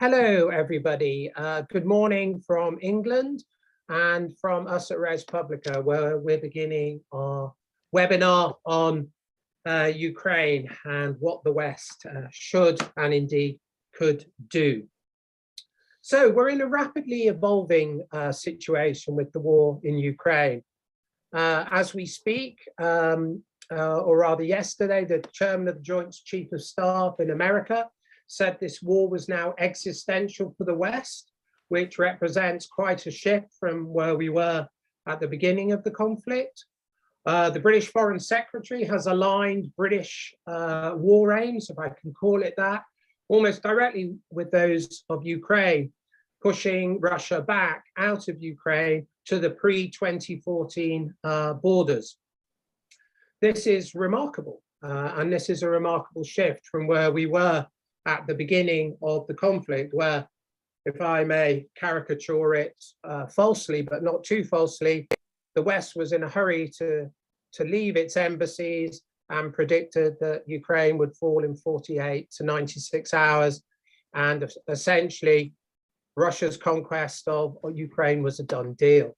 Hello, everybody. Good morning from England and from us at ResPublica, where we're beginning our webinar on Ukraine and what the West should and indeed could do. So we're in a rapidly evolving situation with the war in Ukraine. As we speak, or rather yesterday, the chairman of the Joint Chiefs of Staff in America said this war was now existential for the West, which represents quite a shift from where we were at the beginning of the conflict. The British Foreign Secretary has aligned British war aims, if I can call it that, almost directly with those of Ukraine, pushing Russia back out of Ukraine to the pre-2014 borders. This is remarkable, and this is a remarkable shift from where we were at the beginning of the conflict, where, if I may caricature it falsely, but not too falsely, the West was in a hurry to leave its embassies and predicted that Ukraine would fall in 48 to 96 hours. And essentially, Russia's conquest of Ukraine was a done deal.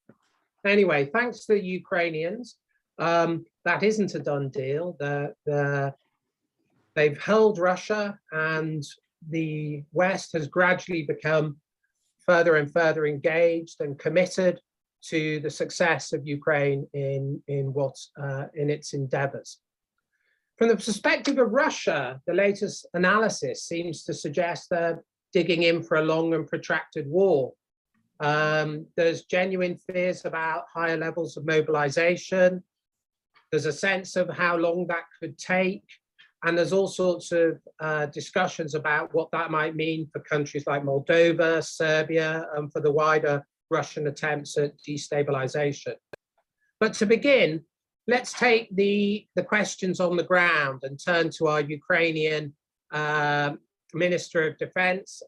Anyway, thanks to the Ukrainians, that isn't a done deal. They've held Russia, and the West has gradually become further and further engaged and committed to the success of Ukraine in its endeavors. From the perspective of Russia, the latest analysis seems to suggest they're digging in for a long and protracted war. There's genuine fears about higher levels of mobilization. There's a sense of how long that could take. And there's all sorts of discussions about what that might mean for countries like Moldova, Serbia, and for the wider Russian attempts at destabilization. But to begin, let's take the questions on the ground and turn to our Ukrainian Minister of Defense,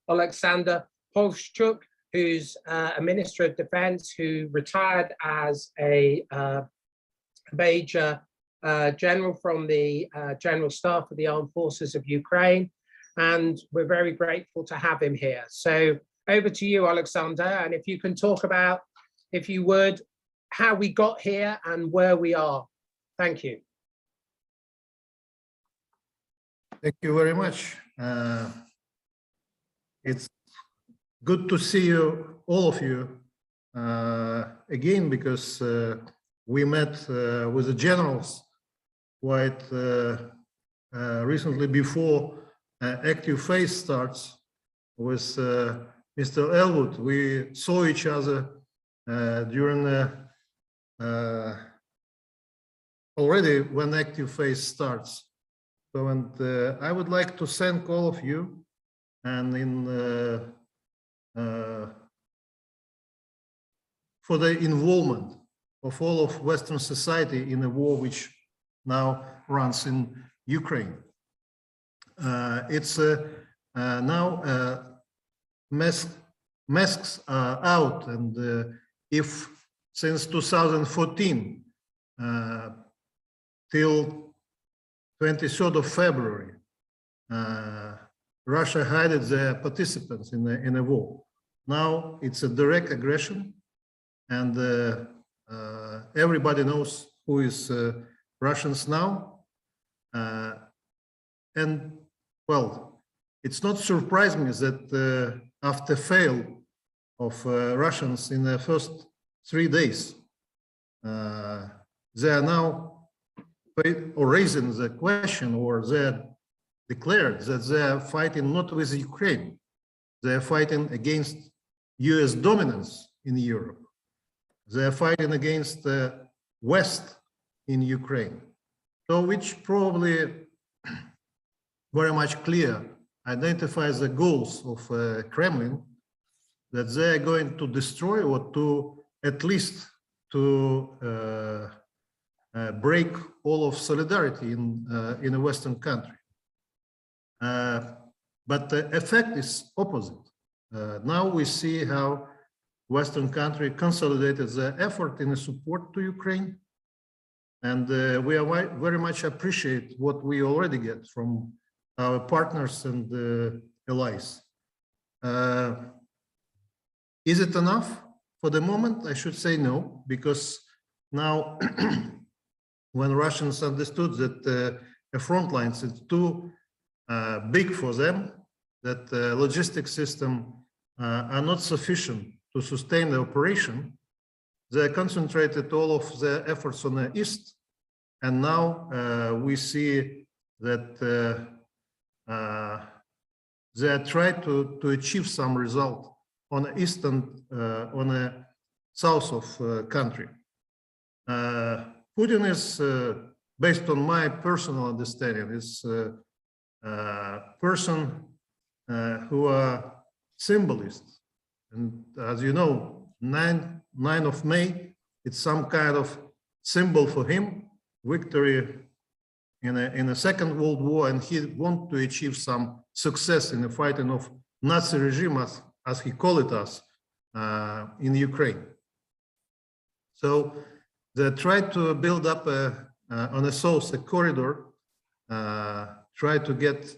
Oleksandr Polischuk, who's a Minister of Defense who retired as a major general from the General Staff of the Armed Forces of Ukraine, and we're very grateful to have him here. So over to you, Oleksandr, and if you can talk about, if you would, how we got here and where we are. Thank you. Thank you very much. It's good to see you, all of you, again, because we met with the generals quite recently before active phase starts with Mr. Ellwood. We saw each other during already when active phase starts. So, and I would like to thank all of you, and for the involvement of all of Western society in a war which now runs in Ukraine. It's now masks are out, and if since 2014 till 23rd of February, Russia hid their participants in a war. Now it's a direct aggression, and everybody knows who is Russians now. And well, it's not surprising that after fail of Russians in the first 3 days, they are now raising the question, or they declared that they are fighting not with Ukraine, they are fighting against US dominance in Europe. They are fighting against the West in Ukraine. So which probably very much clear identifies the goals of Kremlin, that they are going to destroy, or to at least to break all of solidarity in a Western country. But the effect is opposite. Now we see how Western country consolidated their effort in the support to Ukraine, and we are very much appreciate what we already get from our partners and allies. Is it enough for the moment? I should say no, because now when Russians understood that the front lines is too big for them, that the logistics system are not sufficient to sustain the operation, they concentrated all of their efforts on the east, and now we see that they are trying to achieve some result on the eastern, on the south of country. Putin is, based on my personal understanding, is a person who are symbolists. And as you know, 9 of May, it's some kind of symbol for him, victory in a Second World War, and he wants to achieve some success in the fighting of Nazi regime, as he called it in Ukraine. So they tried to build up on the south a corridor, try to get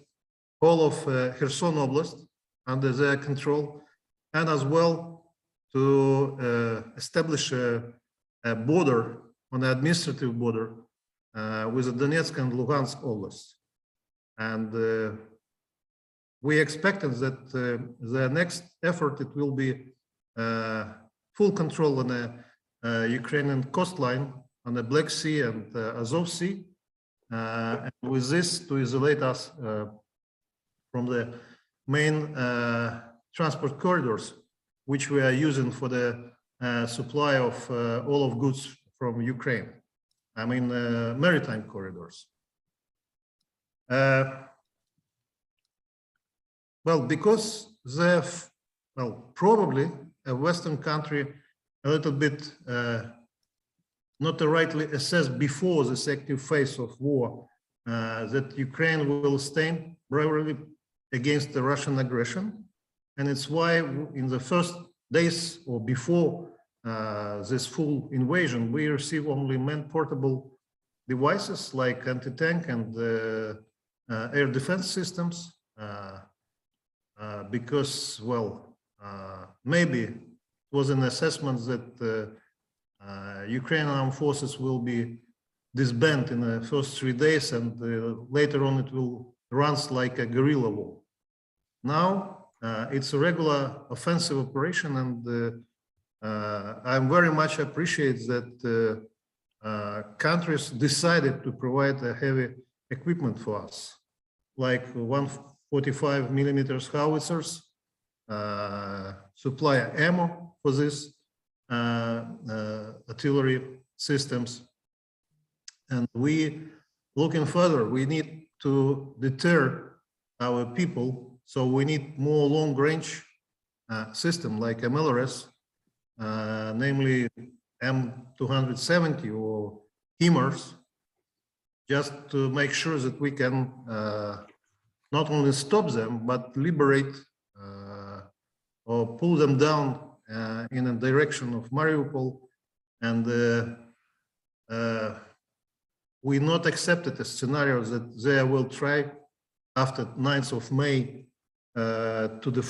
all of Kherson Oblast under their control, and as well to establish a border, on the administrative border, with the Donetsk and Lugansk Oblast. And we expected that the next effort, it will be full control on the Ukrainian coastline, on the Black Sea and Azov Sea, and with this to isolate us from the main transport corridors, which we are using for the supply of all of goods from Ukraine. I mean, maritime corridors. Well, because they've, well, probably a Western country a little bit not rightly assessed before this active phase of war that Ukraine will stand bravely against the Russian aggression. And it's why in the first days or before this full invasion, we receive only man-portable devices like anti-tank and air defense systems, because, well, maybe it was an assessment that Ukrainian armed forces will be disbanded in the first 3 days, and later on it will run like a guerrilla war. Now it's a regular offensive operation, and I very much appreciate that countries decided to provide a heavy equipment for us, like 145 millimeters howitzers, supply ammo for this, artillery systems. And we looking further, we need to deter our people. So we need more long range system like MLRS, namely M270 or HIMARS, just to make sure that we can not only stop them, but liberate or pull them down in a direction of Mariupol. And we not accepted a scenario that they will try after 9th of May to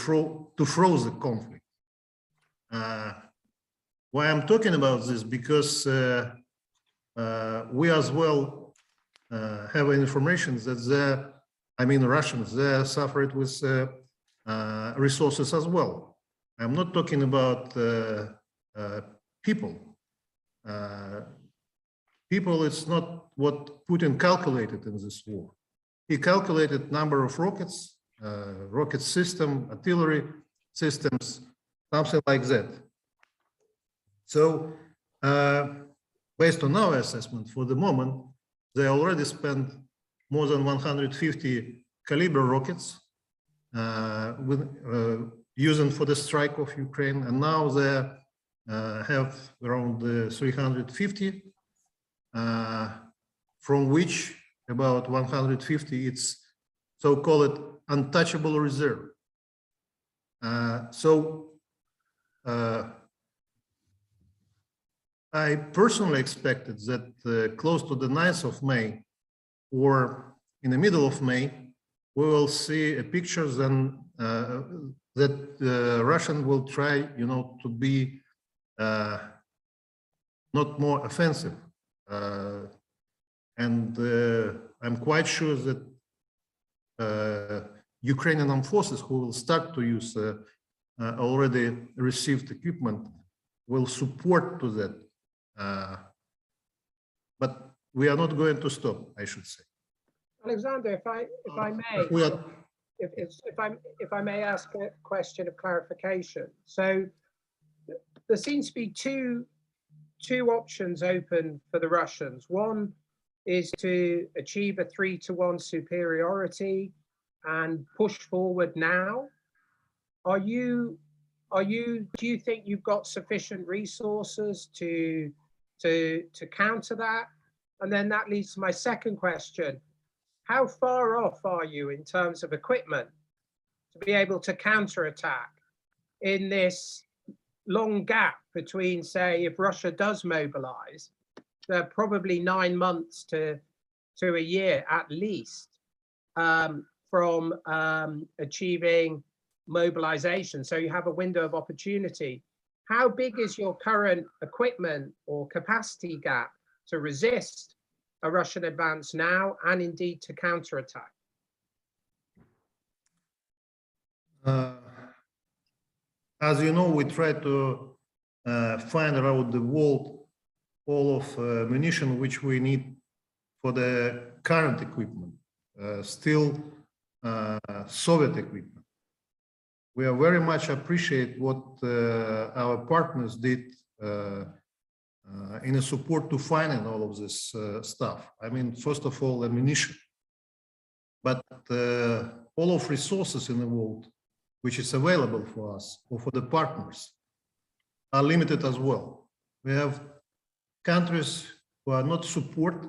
froze the conflict. Why I'm talking about this? Because we as well have information that Russians, they suffered with resources as well. I'm not talking about people. People, it's not what Putin calculated in this war. He calculated number of rockets, rocket system, artillery systems, something like that. So based on our assessment for the moment, they already spent more than 150 caliber rockets using for the strike of Ukraine, and now they have around 350, from which about 150 it's so-called untouchable reserve. I personally expected that close to the 9th of May or in the middle of May, we will see pictures and that Russian will try, to be not more offensive. And I'm quite sure that Ukrainian armed forces who will start to use already received equipment will support to that. But we are not going to stop, I should say. Oleksandr, if I may, if I may ask a question of clarification. So there seems to be two options open for the Russians. One is to achieve a 3-to-1 superiority and push forward now. Do you think you've got sufficient resources to counter that? And then that leads to my second question. How far off are you in terms of equipment to be able to counterattack in this long gap between, say, if Russia does mobilize, they're probably 9 months to a year at least from achieving mobilization. So you have a window of opportunity. How big is your current equipment or capacity gap to resist a Russian advance now and indeed to counterattack? As you know, we try to find around the world all of munition which we need for the current equipment, still Soviet equipment. We are very much appreciate what our partners did in a support to finding all of this stuff. I mean, first of all, ammunition, but all of resources in the world which is available for us or for the partners are limited as well. We have countries who are not support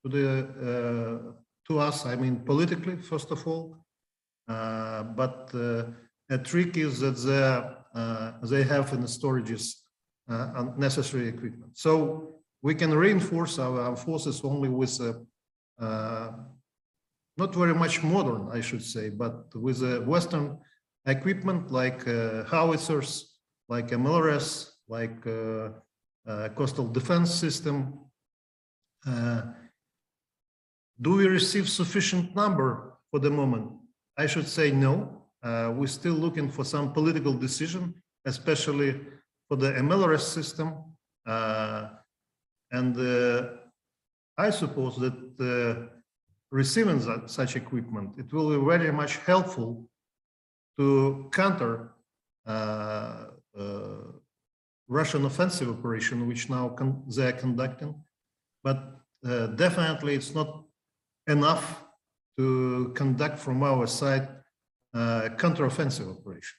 to us, I mean, politically, first of all, but a trick is that they have in the storages unnecessary equipment. So we can reinforce our forces only with not very much modern, I should say, but with Western equipment like howitzers, like MLRS, like coastal defense system. Do we receive sufficient number for the moment? I should say no. We're still looking for some political decision, especially for the MLRS system. And I suppose that receiving such equipment, it will be very much helpful to counter Russian offensive operation, which now they are conducting. But definitely it's not enough to conduct from our side counter-offensive operation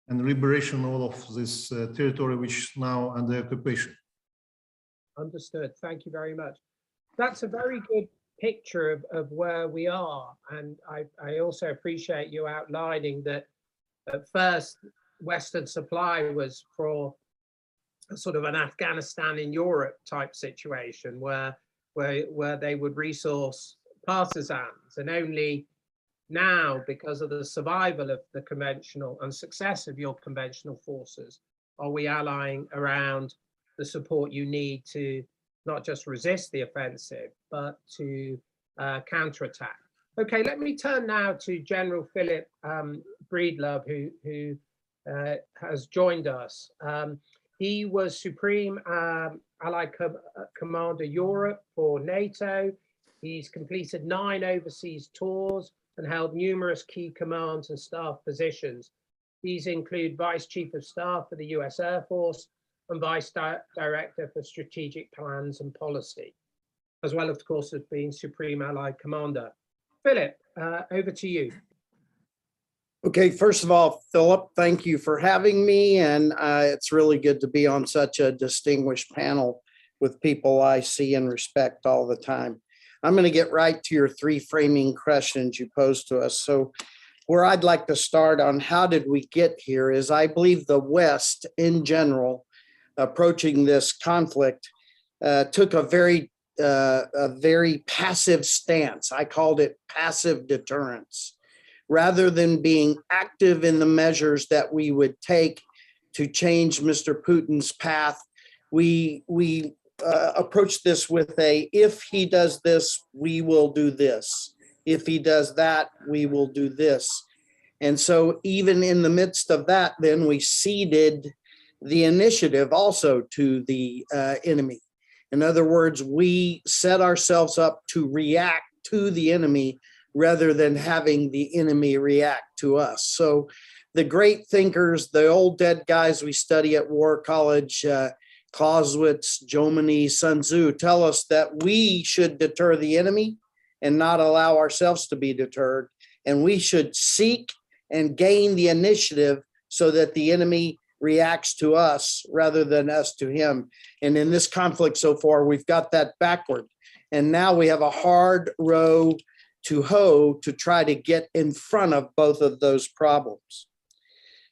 and liberation all of this territory which is now under occupation. Understood. Thank you very much. That's a very good picture of where we are. And I also appreciate you outlining that at first Western supply was for a sort of an Afghanistan in Europe type situation where they would resource partisans, and only now, because of the survival of the conventional and success of your conventional forces, are we allying around the support you need to not just resist the offensive, but to counterattack. Okay, let me turn now to General Phillip Breedlove, who has joined us. He was Supreme Allied Commander Europe for NATO. He's completed 9 overseas tours and held numerous key commands and staff positions. These include Vice Chief of Staff for the US Air Force and Vice Director for Strategic Plans and Policy, as well, of course, as being Supreme Allied Commander. Philip, over to you. Okay, first of all, Philip, thank you for having me. And it's really good to be on such a distinguished panel with people I see and respect all the time. I'm going to get right to your 3 framing questions you posed to us. So where I'd like to start on how did we get here is I believe the West in general, approaching this conflict, took a very passive stance. I called it passive deterrence, rather than being active in the measures that we would take to change Mr. Putin's path, we approach this with a, if he does this, we will do this. If he does that, we will do this. And so even in the midst of that, then we ceded the initiative also to the enemy. In other words, we set ourselves up to react to the enemy rather than having the enemy react to us. So the great thinkers, the old dead guys we study at War College, Clausewitz, Jomini, Sun Tzu, tell us that we should deter the enemy and not allow ourselves to be deterred. And we should seek and gain the initiative so that the enemy reacts to us rather than us to him. And in this conflict so far, we've got that backward. And now we have a hard row to hoe to try to get in front of both of those problems.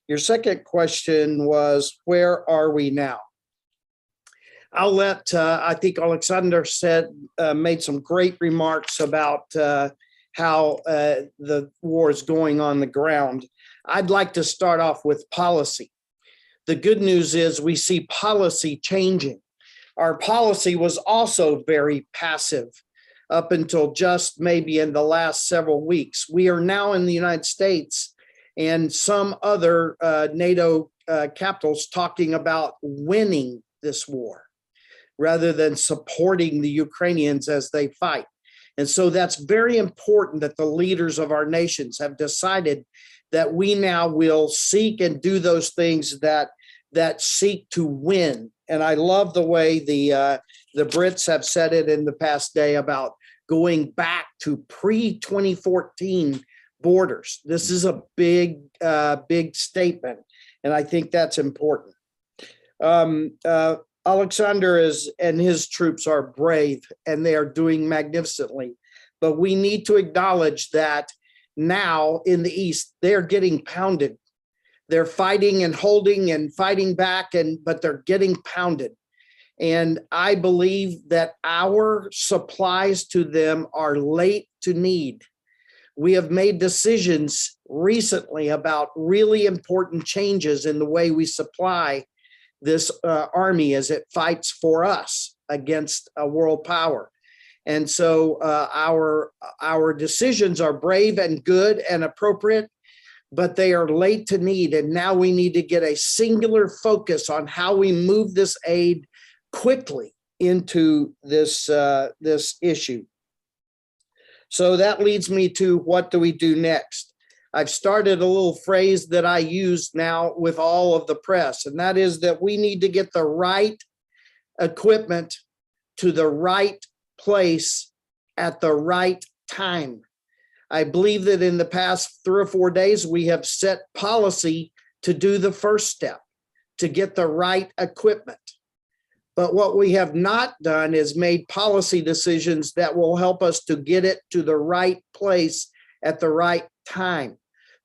Your second question was, where are we now? I'll let, I think Oleksandr made some great remarks about how the war is going on the ground. I'd like to start off with policy. The good news is we see policy changing. Our policy was also very passive up until just maybe in the last several weeks. We are now in the United States and some other NATO capitals talking about winning this war rather than supporting the Ukrainians as they fight. And so that's very important that the leaders of our nations have decided that we now will seek and do those things that seek to win. And I love the way the Brits have said it in the past day about going back to pre-2014 borders. This is a big statement, and I think that's important. Oleksandr and his troops are brave, and they are doing magnificently. But we need to acknowledge that now in the East, they're getting pounded. They're fighting and holding and fighting back, but they're getting pounded. And I believe that our supplies to them are late to need. We have made decisions recently about really important changes in the way we supply this army as it fights for us against a world power. And so our decisions are brave and good and appropriate, but they are late to need. And now we need to get a singular focus on how we move this aid quickly into this issue. So that leads me to, what do we do next? I've started a little phrase that I use now with all of the press, and that is that we need to get the right equipment to the right place at the right time. I believe that in the past 3 or 4 days, we have set policy to do the first step, to get the right equipment. But what we have not done is made policy decisions that will help us to get it to the right place at the right time.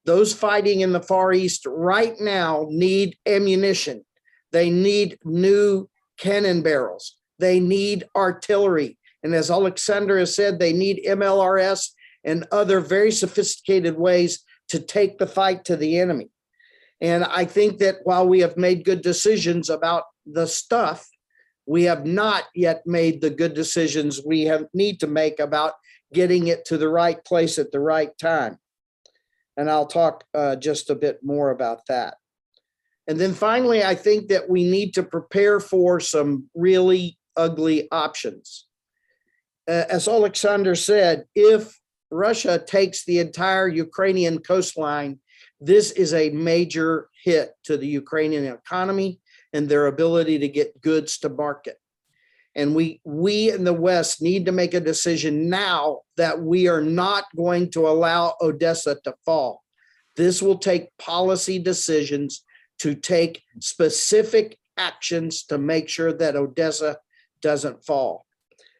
Those fighting in the Far East right now need ammunition. They need new cannon barrels. They need artillery. And as Oleksandr has said, they need MLRS and other very sophisticated ways to take the fight to the enemy. And I think that while we have made good decisions about the stuff, we have not yet made the good decisions we need to make about getting it to the right place at the right time. And I'll talk just a bit more about that. And then finally, I think that we need to prepare for some really ugly options. As Oleksandr said, if Russia takes the entire Ukrainian coastline, this is a major hit to the Ukrainian economy and their ability to get goods to market. And we in the West need to make a decision now that we are not going to allow Odessa to fall. This will take policy decisions to take specific actions to make sure that Odessa doesn't fall.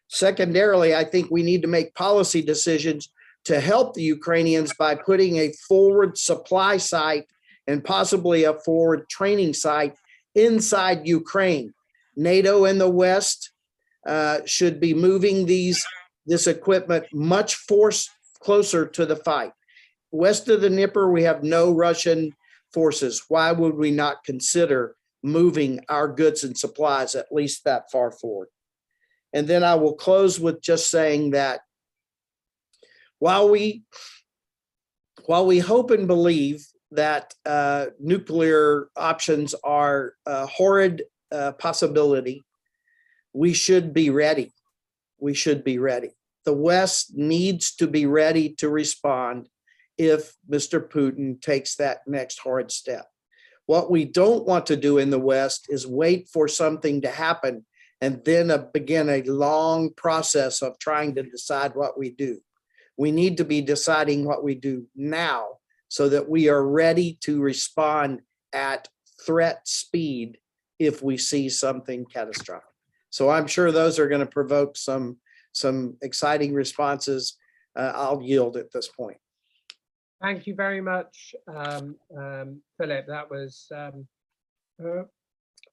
Secondarily, I think we need to make policy decisions to help the Ukrainians by putting a forward supply site and possibly a forward training site inside Ukraine. NATO and the West should be moving this equipment much closer to the fight. west of the Dnieper, we have no Russian forces. Why would we not consider moving our goods and supplies at least that far forward? And then I will close with just saying that while we hope and believe that nuclear options are a horrid possibility, we should be ready. We should be ready. The West needs to be ready to respond if Mr. Putin takes that next hard step. What we don't want to do in the West is wait for something to happen and then begin a long process of trying to decide what we do. We need to be deciding what we do now so that we are ready to respond at threat speed if we see something catastrophic. So I'm sure those are going to provoke some exciting responses. I'll yield at this point. Thank you very much, Philip. That was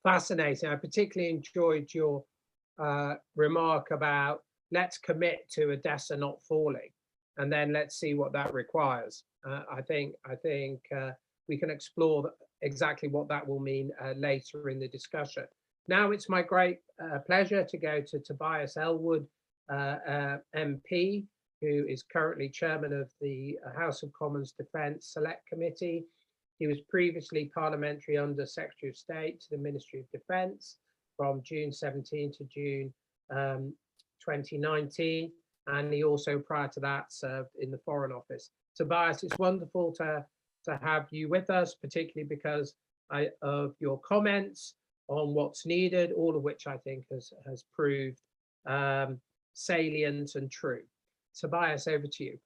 fascinating. I particularly enjoyed your remark about let's commit to Odessa not falling, and then let's see what that requires. I think we can explore exactly what that will mean later in the discussion. Now it's my great pleasure to go to Tobias Ellwood, MP, who is currently chairman of the House of Commons Defence Select Committee. He was previously parliamentary under Secretary of State to the Ministry of Defence from June 17 to June 2019. And he also, prior to that, served in the Foreign Office. Tobias, it's wonderful to have you with us, particularly because of your comments on what's needed, all of which I think has proved salient and true. Tobias, over to you.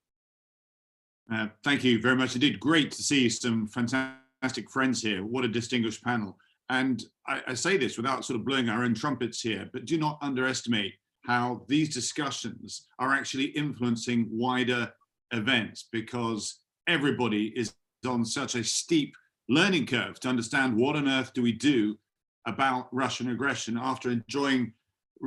Thank you very much indeed. Great to see some fantastic friends here. What a distinguished panel. And I say this without sort of blowing our own trumpets here, but do not underestimate how these discussions are actually influencing wider events, because everybody is on such a steep learning curve to understand what on earth do we do about Russian aggression after enjoying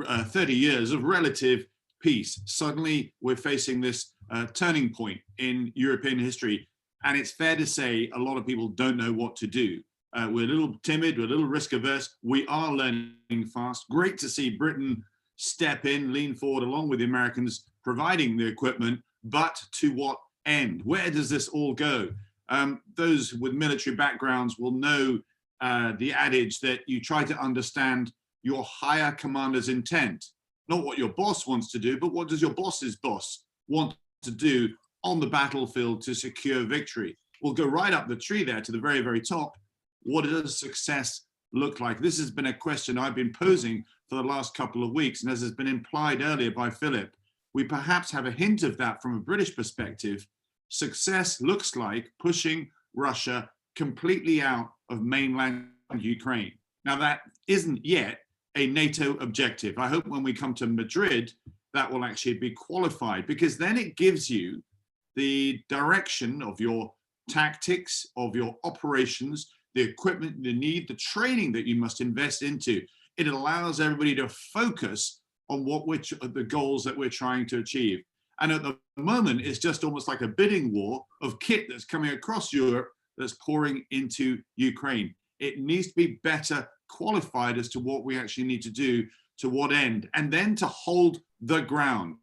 30 years of relative peace. Suddenly we're facing this turning point in European history, and it's fair to say a lot of people don't know what to do. We're a little timid, we're a little risk averse. We are learning fast. Great to see Britain step in, lean forward along with the Americans providing the equipment, but to what end? Where does this all go? Those with military backgrounds will know the adage that you try to understand your higher commander's intent. Not what your boss wants to do, but what does your boss's boss want to do on the battlefield to secure victory? We'll go right up the tree there to the very, very top. What does success look like? This has been a question I've been posing for the last couple of weeks, and as has been implied earlier by Philip, we perhaps have a hint of that from a British perspective. Success looks like pushing Russia completely out of mainland Ukraine. Now, that isn't yet a NATO objective. I hope when we come to Madrid, that will actually be qualified, because then it gives you the direction of your tactics, of your operations, the equipment you need, the training that you must invest into. It allows everybody to focus on which are the goals that we're trying to achieve. And at the moment, it's just almost like a bidding war of kit that's coming across Europe that's pouring into Ukraine. It needs to be better qualified as to what we actually need to do, to what end, and then to hold the ground.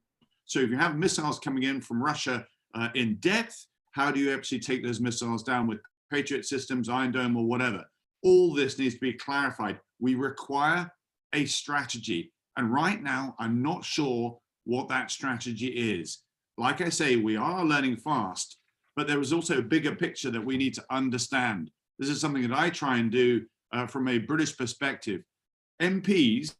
So if you have missiles coming in from Russia in depth, how do you actually take those missiles down with Patriot systems, Iron Dome, or whatever? All this needs to be clarified. We require a strategy. And right now, I'm not sure what that strategy is. Like I say, we are learning fast, but there is also a bigger picture that we need to understand. This is something that I try and do from a British perspective. MPs,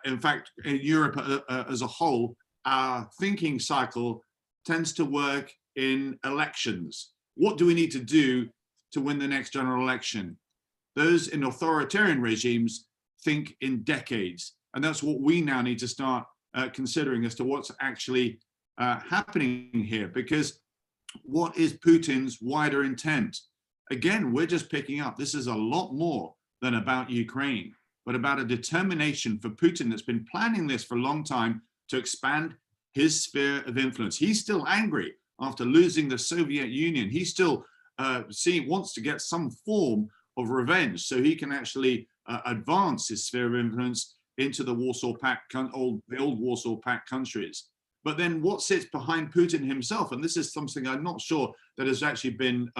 in fact, in Europe as a whole, our thinking cycle tends to work in elections. What do we need to do to win the next general election? Those in authoritarian regimes think in decades. And that's what we now need to start considering as to what's actually happening here. Because what is Putin's wider intent? Again, we're just picking up. This is a lot more than about Ukraine, but about a determination for Putin that's been planning this for a long time to expand his sphere of influence. He's still angry after losing the Soviet Union, he still wants to get some form of revenge so he can actually advance his sphere of influence into the Warsaw Pact, the old Warsaw Pact countries. But then what sits behind Putin himself, and this is something I'm not sure that has actually been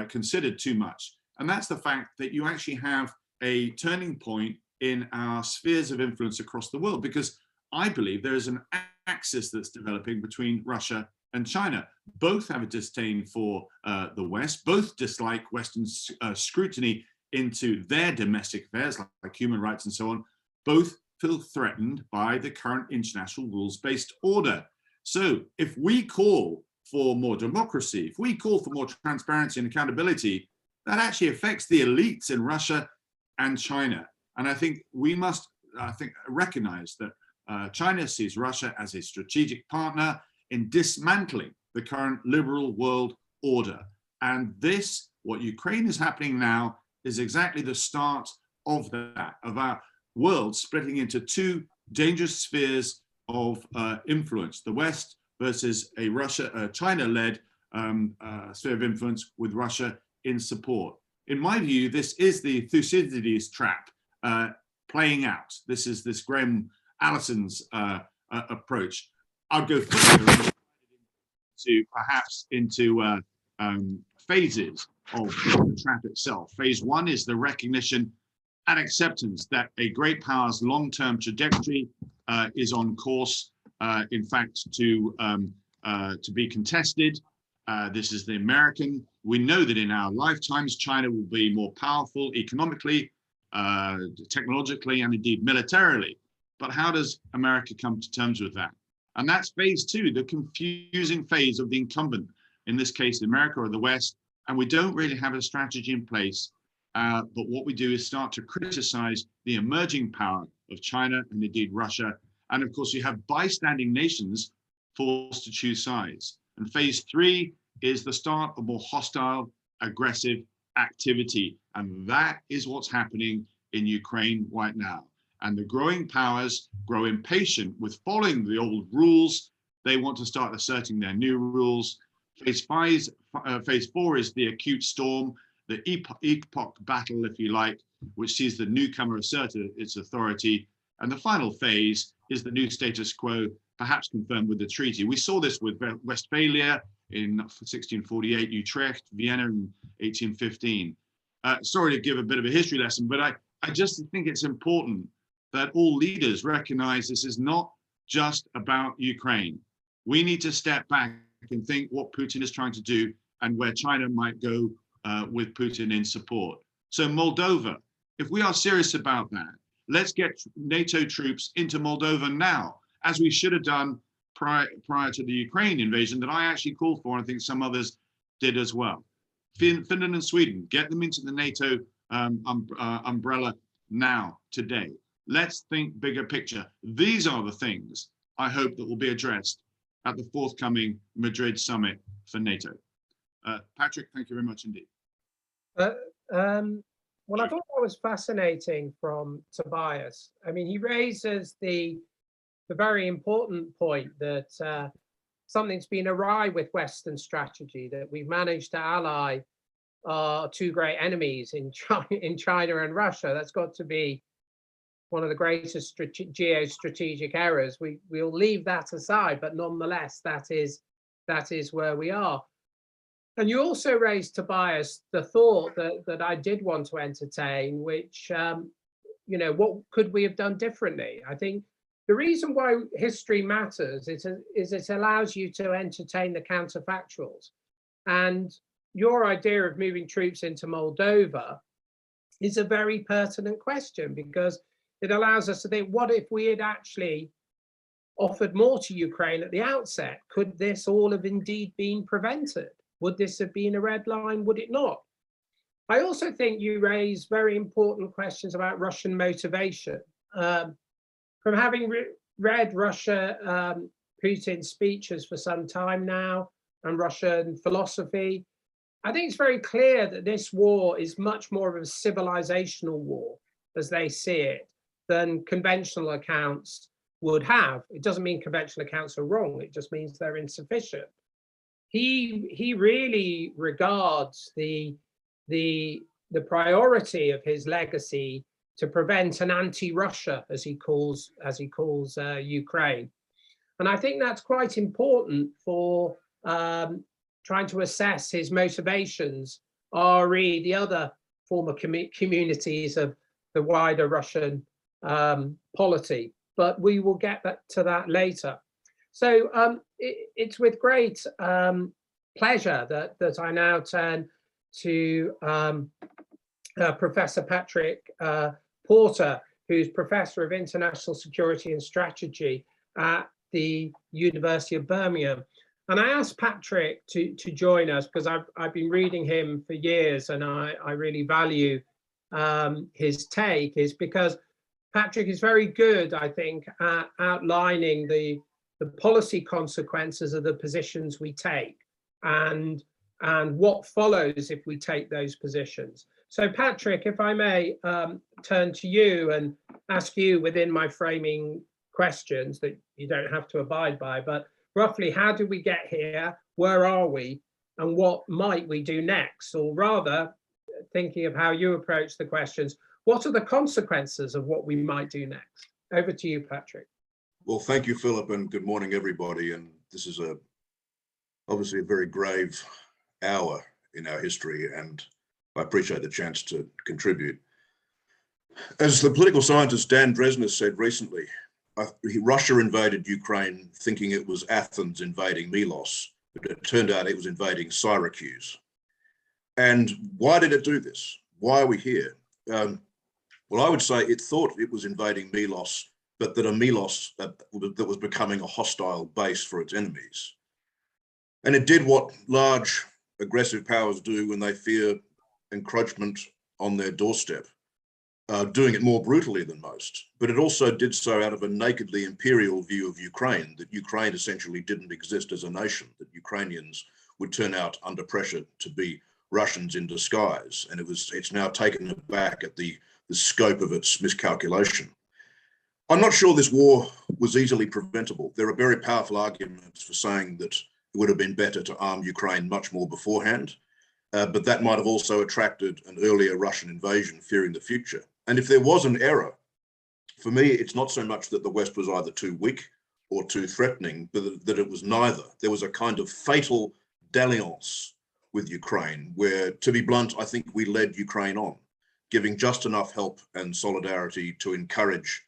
considered too much, and that's the fact that you actually have a turning point in our spheres of influence across the world, because I believe there is an axis that's developing between Russia and China. Both have a disdain for the West, both dislike Western scrutiny into their domestic affairs, like human rights and so on. Both feel threatened by the current international rules-based order. So if we call for more democracy, if we call for more transparency and accountability, that actually affects the elites in Russia and China. And I think we must, recognize that China sees Russia as a strategic partner in dismantling the current liberal world order. And this, what Ukraine is happening now, is exactly the start of that, of our world splitting into two dangerous spheres of influence: the West versus a China-led sphere of influence with Russia in support. In my view, this is the Thucydides trap playing out. This is this Graham Allison's approach. I'll go further to perhaps into phases of the trap itself. Phase one is the recognition and acceptance that a great power's long-term trajectory is on course, in fact, to be contested. This is the American. We know that in our lifetimes, China will be more powerful economically, technologically, and indeed militarily. But how does America come to terms with that? And that's phase two, the confusing phase of the incumbent, in this case, America or the West. And we don't really have a strategy in place. But what we do is start to criticize the emerging power of China and indeed Russia. And of course, you have bystanding nations forced to choose sides. And phase three is the start of more hostile, aggressive activity. And that is what's happening in Ukraine right now. And the growing powers grow impatient with following the old rules. They want to start asserting their new rules. Phase four is the acute storm, the epoch battle, if you like, which sees the newcomer assert its authority. And the final phase is the new status quo, perhaps confirmed with the treaty. We saw this with Westphalia in 1648, Utrecht, Vienna in 1815. Sorry to give a bit of a history lesson, but I just think it's important that all leaders recognize this is not just about Ukraine. We need to step back and think what Putin is trying to do and where China might go with Putin in support. So Moldova, if we are serious about that, let's get NATO troops into Moldova now, as we should have done prior to the Ukraine invasion that I actually called for, and I think some others did as well. Finland and Sweden, get them into the NATO umbrella now, today. Let's think bigger picture. These are the things I hope that will be addressed at the forthcoming Madrid summit for NATO. Patrick, thank you very much indeed. Well, I thought that was fascinating from Tobias. I mean, he raises the very important point that something's been awry with Western strategy, that we've managed to ally our two great enemies in China and Russia. That's got to be one of the greatest geostrategic errors. We'll leave that aside, but nonetheless, that is where we are. And you also raised, Tobias, the thought that I did want to entertain, which, what could we have done differently? I think the reason why history matters is it allows you to entertain the counterfactuals. And your idea of moving troops into Moldova is a very pertinent question, because it allows us to think, what if we had actually offered more to Ukraine at the outset? Could this all have indeed been prevented? Would this have been a red line? Would it not? I also think you raise very important questions about Russian motivation. From having read Putin's speeches for some time now, and Russian philosophy, I think it's very clear that this war is much more of a civilizational war, as they see it, than conventional accounts would have. It doesn't mean conventional accounts are wrong. It just means they're insufficient. he really regards the priority of his legacy to prevent an anti-Russia, as he calls Ukraine. And I think that's quite important for trying to assess his motivations, RE, the other former communities of the wider Russian polity. But we will get to that later. So it's with great pleasure that I now turn to Professor Patrick Porter, who's Professor of International Security and Strategy at the University of Birmingham. And I asked Patrick to join us because I've been reading him for years, and I really value his take, is because Patrick is very good, I think, at outlining the policy consequences of the positions we take and what follows if we take those positions. So Patrick, if I may turn to you and ask you within my framing questions that you don't have to abide by, but roughly, how did we get here? Where are we? And what might we do next? Or rather, thinking of how you approach the questions, what are the consequences of what we might do next? Over to you, Patrick. Well, thank you, Philip, and good morning, everybody. And this is obviously a very grave hour in our history, and I appreciate the chance to contribute. As the political scientist Dan Dresner said recently, Russia invaded Ukraine thinking it was Athens invading Milos, but it turned out it was invading Syracuse. And why did it do this? Why are we here? Well, I would say it thought it was invading Milos, but that a Milos that was becoming a hostile base for its enemies. And it did what large aggressive powers do when they fear encroachment on their doorstep, doing it more brutally than most. But it also did so out of a nakedly imperial view of Ukraine, that Ukraine essentially didn't exist as a nation, that Ukrainians would turn out under pressure to be Russians in disguise. And it's now taken aback at the scope of its miscalculation. I'm not sure this war was easily preventable. There are very powerful arguments for saying that it would have been better to arm Ukraine much more beforehand, but that might have also attracted an earlier Russian invasion, fearing the future. And if there was an error, for me, it's not so much that the West was either too weak or too threatening, but that it was neither. There was a kind of fatal dalliance with Ukraine, where, to be blunt, I think we led Ukraine on, giving just enough help and solidarity to encourage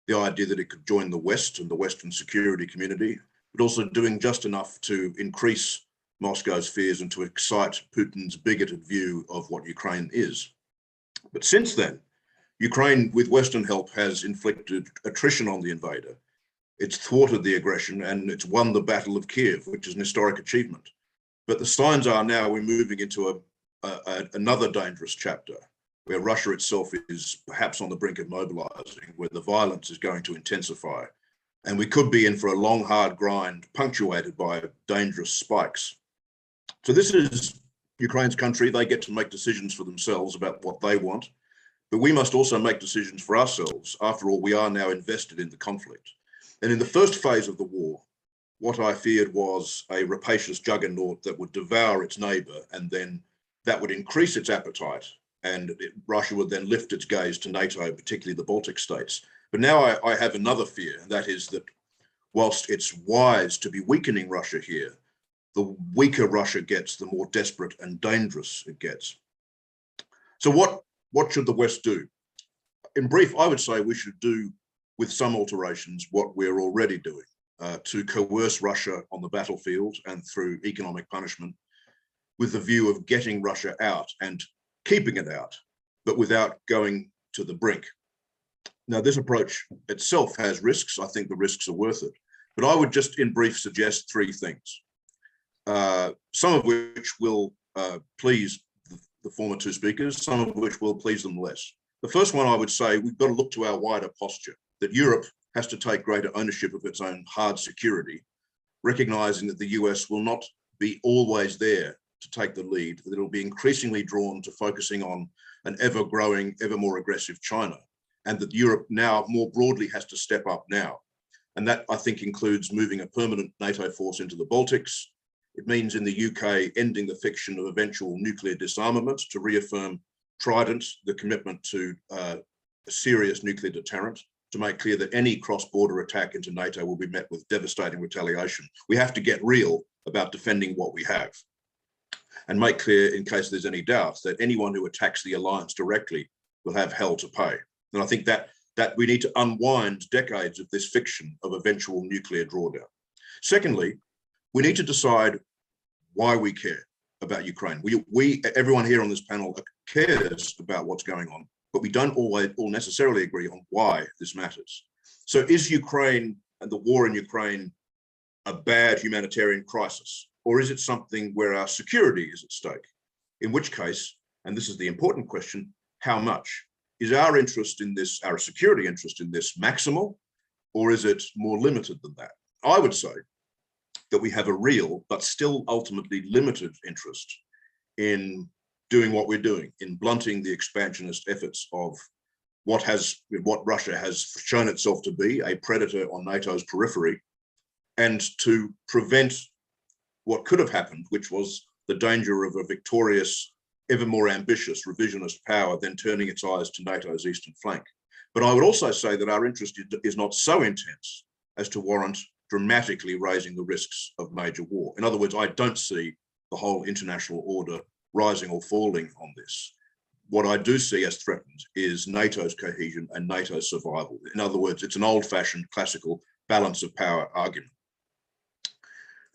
the idea that it could join the West and the Western security community, but also doing just enough to increase Moscow's fears and to excite Putin's bigoted view of what Ukraine is. But since then, Ukraine, with Western help, has inflicted attrition on the invader. It's thwarted the aggression and it's won the Battle of Kiev, which is an historic achievement. But the signs are now we're moving into another dangerous chapter, where Russia itself is perhaps on the brink of mobilizing, where the violence is going to intensify. And we could be in for a long, hard grind punctuated by dangerous spikes. So this is Ukraine's country. They get to make decisions for themselves about what they want. But we must also make decisions for ourselves. After all, we are now invested in the conflict. And in the first phase of the war, what I feared was a rapacious juggernaut that would devour its neighbor, and then that would increase its appetite. And Russia would then lift its gaze to NATO, particularly the Baltic states. But now I have another fear, and that is that whilst it's wise to be weakening Russia here, the weaker Russia gets, the more desperate and dangerous it gets. So what should the West do? In brief, I would say we should do, with some alterations, what we're already doing, to coerce Russia on the battlefield and through economic punishment, with the view of getting Russia out and keeping it out, but without going to the brink. Now, this approach itself has risks. I think the risks are worth it. But I would just, in brief, suggest three things, some of which will please the former two speakers, some of which will please them less. The first one, I would say, we've got to look to our wider posture, that Europe has to take greater ownership of its own hard security, recognizing that the US will not be always there to take the lead, that it'll be increasingly drawn to focusing on an ever-growing, ever more aggressive China, and that Europe now more broadly has to step up now. And that, I think, includes moving a permanent NATO force into the Baltics. It means in the UK ending the fiction of eventual nuclear disarmament, to reaffirm Trident, the commitment to a serious nuclear deterrent, to make clear that any cross-border attack into NATO will be met with devastating retaliation. We have to get real about defending what we have, and make clear, in case there's any doubt, that anyone who attacks the alliance directly will have hell to pay. And I think that we need to unwind decades of this fiction of eventual nuclear drawdown. Secondly, we need to decide why we care about Ukraine. Everyone here on this panel cares about what's going on, but we don't all necessarily agree on why this matters. So is Ukraine and the war in Ukraine a bad humanitarian crisis? Or is it something where our security is at stake? In which case, and this is the important question, how much? Is our interest in this, our security interest in this, maximal, or is it more limited than that? I would say that we have a real, but still ultimately limited interest in doing what we're doing, in blunting the expansionist efforts of what Russia has shown itself to be, a predator on NATO's periphery, and to prevent what could have happened, which was the danger of a victorious, ever more ambitious revisionist power then turning its eyes to NATO's eastern flank. But I would also say that our interest is not so intense as to warrant dramatically raising the risks of major war. In other words, I don't see the whole international order rising or falling on this. What I do see as threatened is NATO's cohesion and NATO's survival. In other words, it's an old-fashioned classical balance of power argument.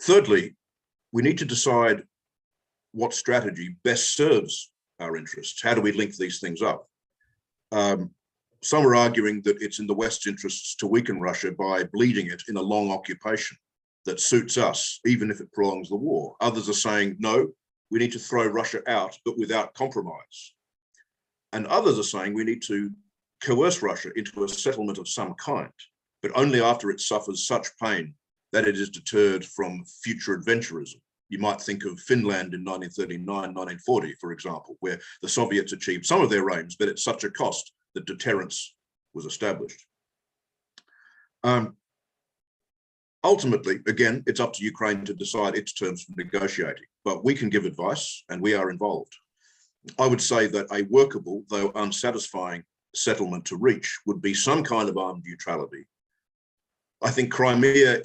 Thirdly, we need to decide what strategy best serves our interests. How do we link these things up? Some are arguing that it's in the West's interests to weaken Russia by bleeding it in a long occupation that suits us, even if it prolongs the war. Others are saying, no, we need to throw Russia out, but without compromise. And others are saying we need to coerce Russia into a settlement of some kind, but only after it suffers such pain that it is deterred from future adventurism. You might think of Finland in 1939, 1940, for example, where the Soviets achieved some of their aims, but at such a cost that deterrence was established. Ultimately, again, it's up to Ukraine to decide its terms for negotiating, but we can give advice and we are involved. I would say that a workable, though unsatisfying, settlement to reach would be some kind of armed neutrality. I think Crimea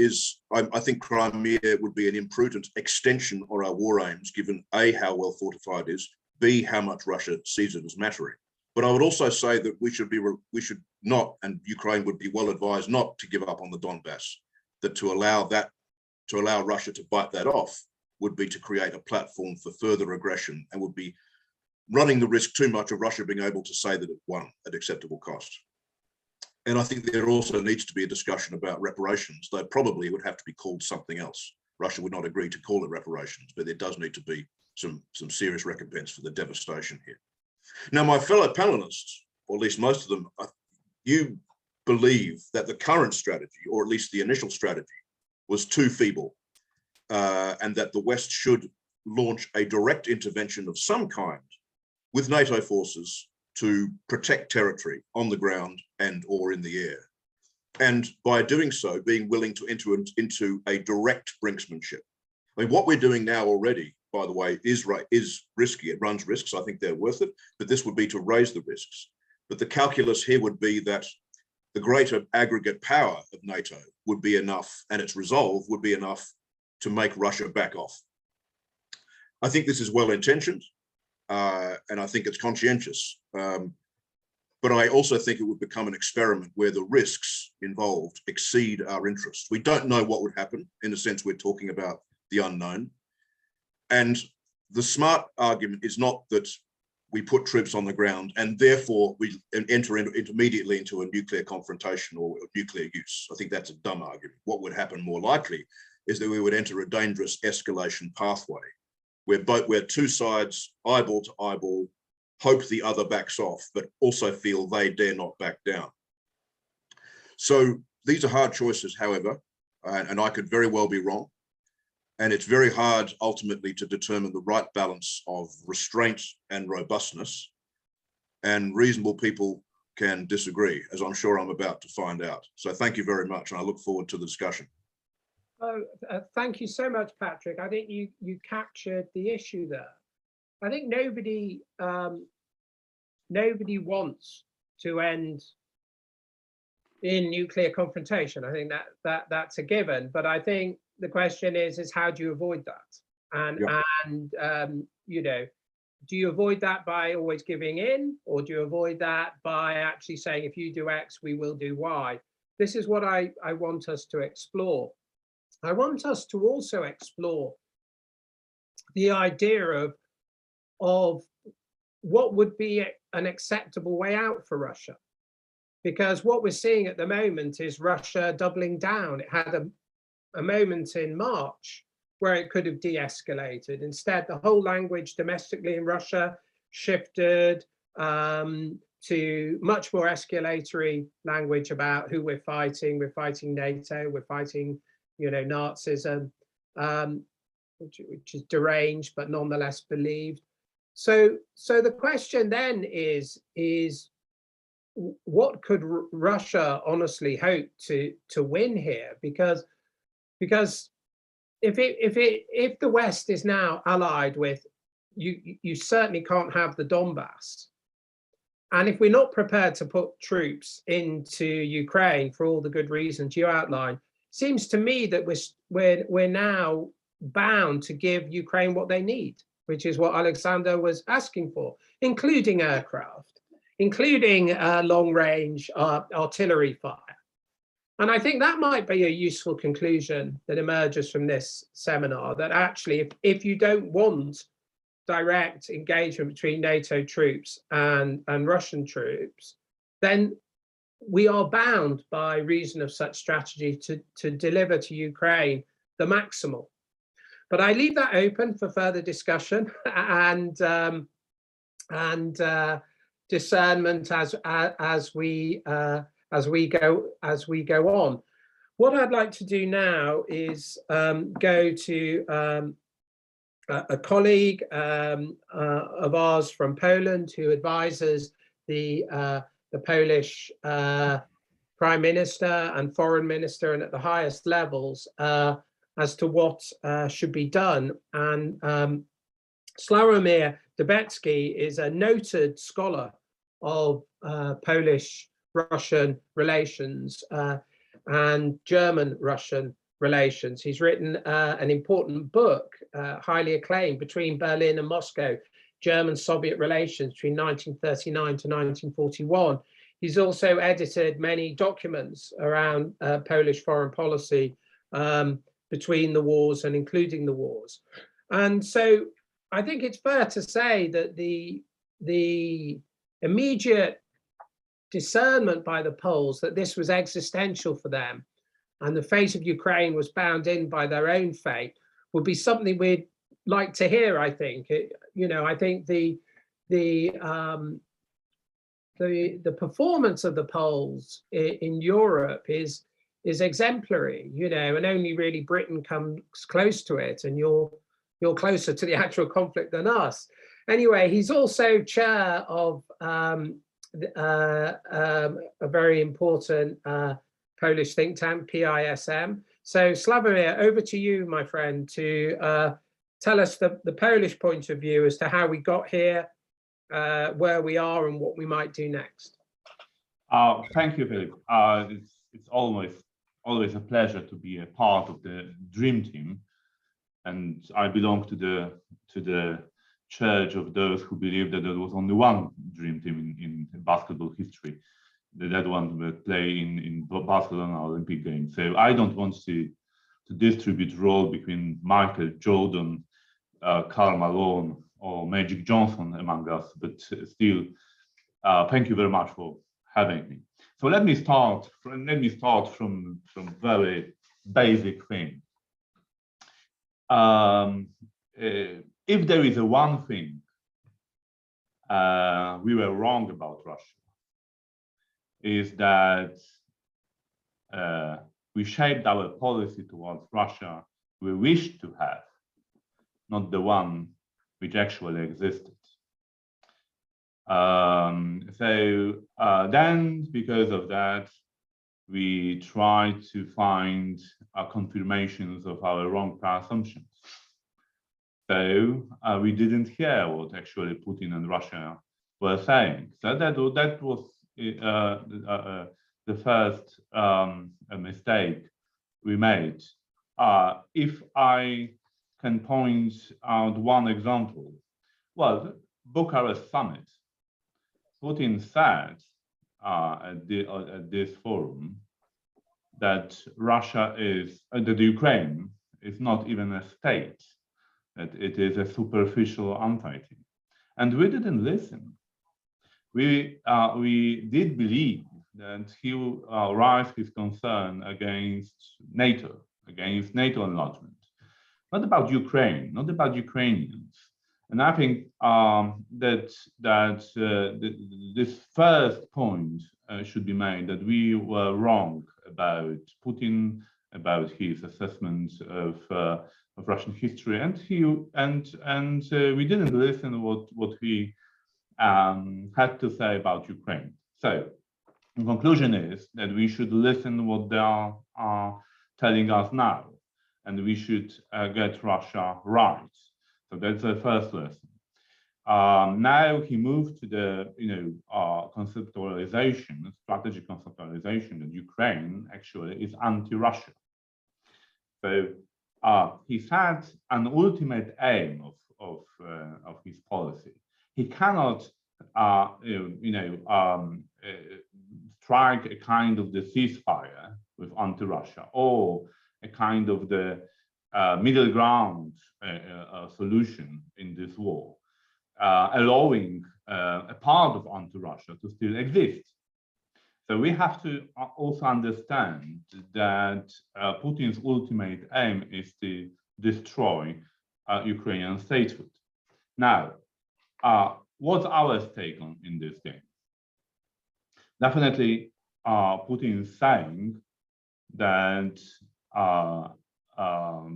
would be an imprudent extension of our war aims, given A, how well fortified it is, B, how much Russia sees it as mattering. But I would also say that we should not, and Ukraine would be well advised not to give up on the Donbass, that to allow Russia to bite that off would be to create a platform for further aggression and would be running the risk too much of Russia being able to say that it won at acceptable cost. And I think there also needs to be a discussion about reparations, though probably it would have to be called something else. Russia would not agree to call it reparations, but there does need to be some serious recompense for the devastation here. Now, my fellow panelists, or at least most of them, you believe that the current strategy, or at least the initial strategy, was too feeble, and that the West should launch a direct intervention of some kind with NATO forces to protect territory on the ground and or in the air. And by doing so, being willing to enter into a direct brinksmanship. I mean, what we're doing now already, by the way, is risky. It runs risks. I think they're worth it, but this would be to raise the risks. But the calculus here would be that the greater aggregate power of NATO would be enough, and its resolve would be enough to make Russia back off. I think this is well-intentioned, and I think it's conscientious. But I also think it would become an experiment where the risks involved exceed our interest. We don't know what would happen. In a sense, we're talking about the unknown. And the smart argument is not that we put troops on the ground and therefore we enter immediately into a nuclear confrontation or nuclear use. I think that's a dumb argument. What would happen more likely is that we would enter a dangerous escalation pathway where two sides, eyeball to eyeball, hope the other backs off, but also feel they dare not back down. So these are hard choices, however, and I could very well be wrong. And it's very hard ultimately to determine the right balance of restraint and robustness. And reasonable people can disagree, as I'm sure I'm about to find out. So thank you very much, and I look forward to the discussion. Oh, thank you so much, Patrick. I think you captured the issue there. I think nobody wants to end in nuclear confrontation. I think that's a given. But I think the question is how do you avoid that? And you know, do you avoid that by always giving in, or do you avoid that by actually saying, if you do X, we will do Y? This is what I want us to explore. I want us to also explore the idea of what would be an acceptable way out for Russia. Because what we're seeing at the moment is Russia doubling down. It had a moment in March where it could have de-escalated. Instead, the whole language domestically in Russia shifted to much more escalatory language about who we're fighting. We're fighting NATO, we're fighting, you know, Nazism, which is deranged, but nonetheless believed. So the question then is what could Russia honestly hope to win here? Because if the West is now allied with, you certainly can't have the Donbass. And if we're not prepared to put troops into Ukraine for all the good reasons you outlined, seems to me that we're now bound to give Ukraine what they need, which is what Oleksandr was asking for, including aircraft, including long-range artillery fire. And I think that might be a useful conclusion that emerges from this seminar, that actually, if you don't want direct engagement between NATO troops and Russian troops, then we are bound by reason of such strategy to deliver to Ukraine the maximal. But I leave that open for further discussion and discernment as we go on. What I'd like to do now is go to a colleague of ours from Poland who advises the Polish Prime Minister and Foreign Minister, and at the highest levels, as to what should be done. And Sławomir Dębski is a noted scholar of Polish-Russian relations and German-Russian relations. He's written an important book, highly acclaimed, Between Berlin and Moscow, German-Soviet relations between 1939 to 1941. He's also edited many documents around Polish foreign policy between the wars and including the wars. And so I think it's fair to say that the immediate discernment by the Poles that this was existential for them and the fate of Ukraine was bound in by their own fate would be something we'd like to hear. I think, I think the performance of the Poles in Europe is exemplary, and only really Britain comes close to it, and you're closer to the actual conflict than us. Anyway, he's also chair of a very important Polish think tank, PISM. So Sławomir, over to you, my friend, to tell us the Polish point of view as to how we got here, where we are, and what we might do next. Thank you, Philip. It's always a pleasure to be a part of the dream team, and I belong to the church of those who believe that there was only one dream team in basketball history. That one will play in Barcelona Olympic Games. So I don't want to distribute role between Michael Jordan, Karl Malone, or Magic Johnson among us, but still, thank you very much for having me. So let me start from very basic thing. If there is one thing we were wrong about Russia, is that we shaped our policy towards Russia we wished to have, not the one which actually existed. Then, because of that, we try to find confirmations of our wrong assumptions. So we didn't hear what actually Putin and Russia were saying. So that was the first mistake we made. If I can point out one example, well, the Bucharest summit, Putin said at this forum that that Ukraine is not even a state, that it is a superficial entity, and we didn't listen. We did believe that he raised his concern against NATO enlargement, not about Ukraine, not about Ukrainians. And I think this first point should be made, that we were wrong about Putin, about his assessment of Russian history, and we didn't listen to what he had to say about Ukraine. So the conclusion is that we should listen to what they are telling us now, and we should get Russia right. So that's the first lesson. Now he moved to the conceptualization, strategic conceptualization that Ukraine actually is anti-Russia. So he had an ultimate aim of his policy. He cannot strike a kind of the ceasefire with anti-Russia, or a kind of the middle ground solution in this war, allowing a part of anti-Russia to still exist. So we have to also understand that Putin's ultimate aim is to destroy Ukrainian statehood. Now, what's our stake in this game? Definitely, Putin is saying that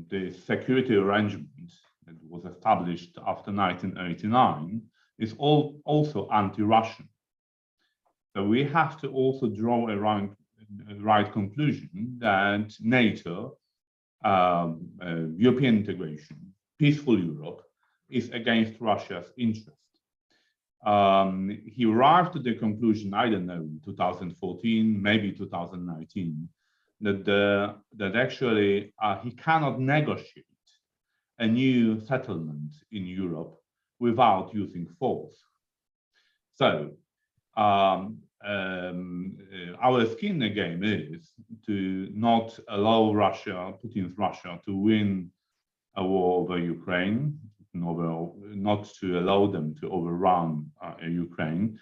the security arrangement that was established after 1989 is also anti-Russian. So we have to also draw a right conclusion that NATO, European integration, peaceful Europe, is against Russia's interest. He arrived at the conclusion, I don't know, in 2014, maybe 2019, that actually he cannot negotiate a new settlement in Europe without using force. So our skin in the game is to not allow Putin's Russia, to win a war over Ukraine, not to allow them to overrun Ukraine.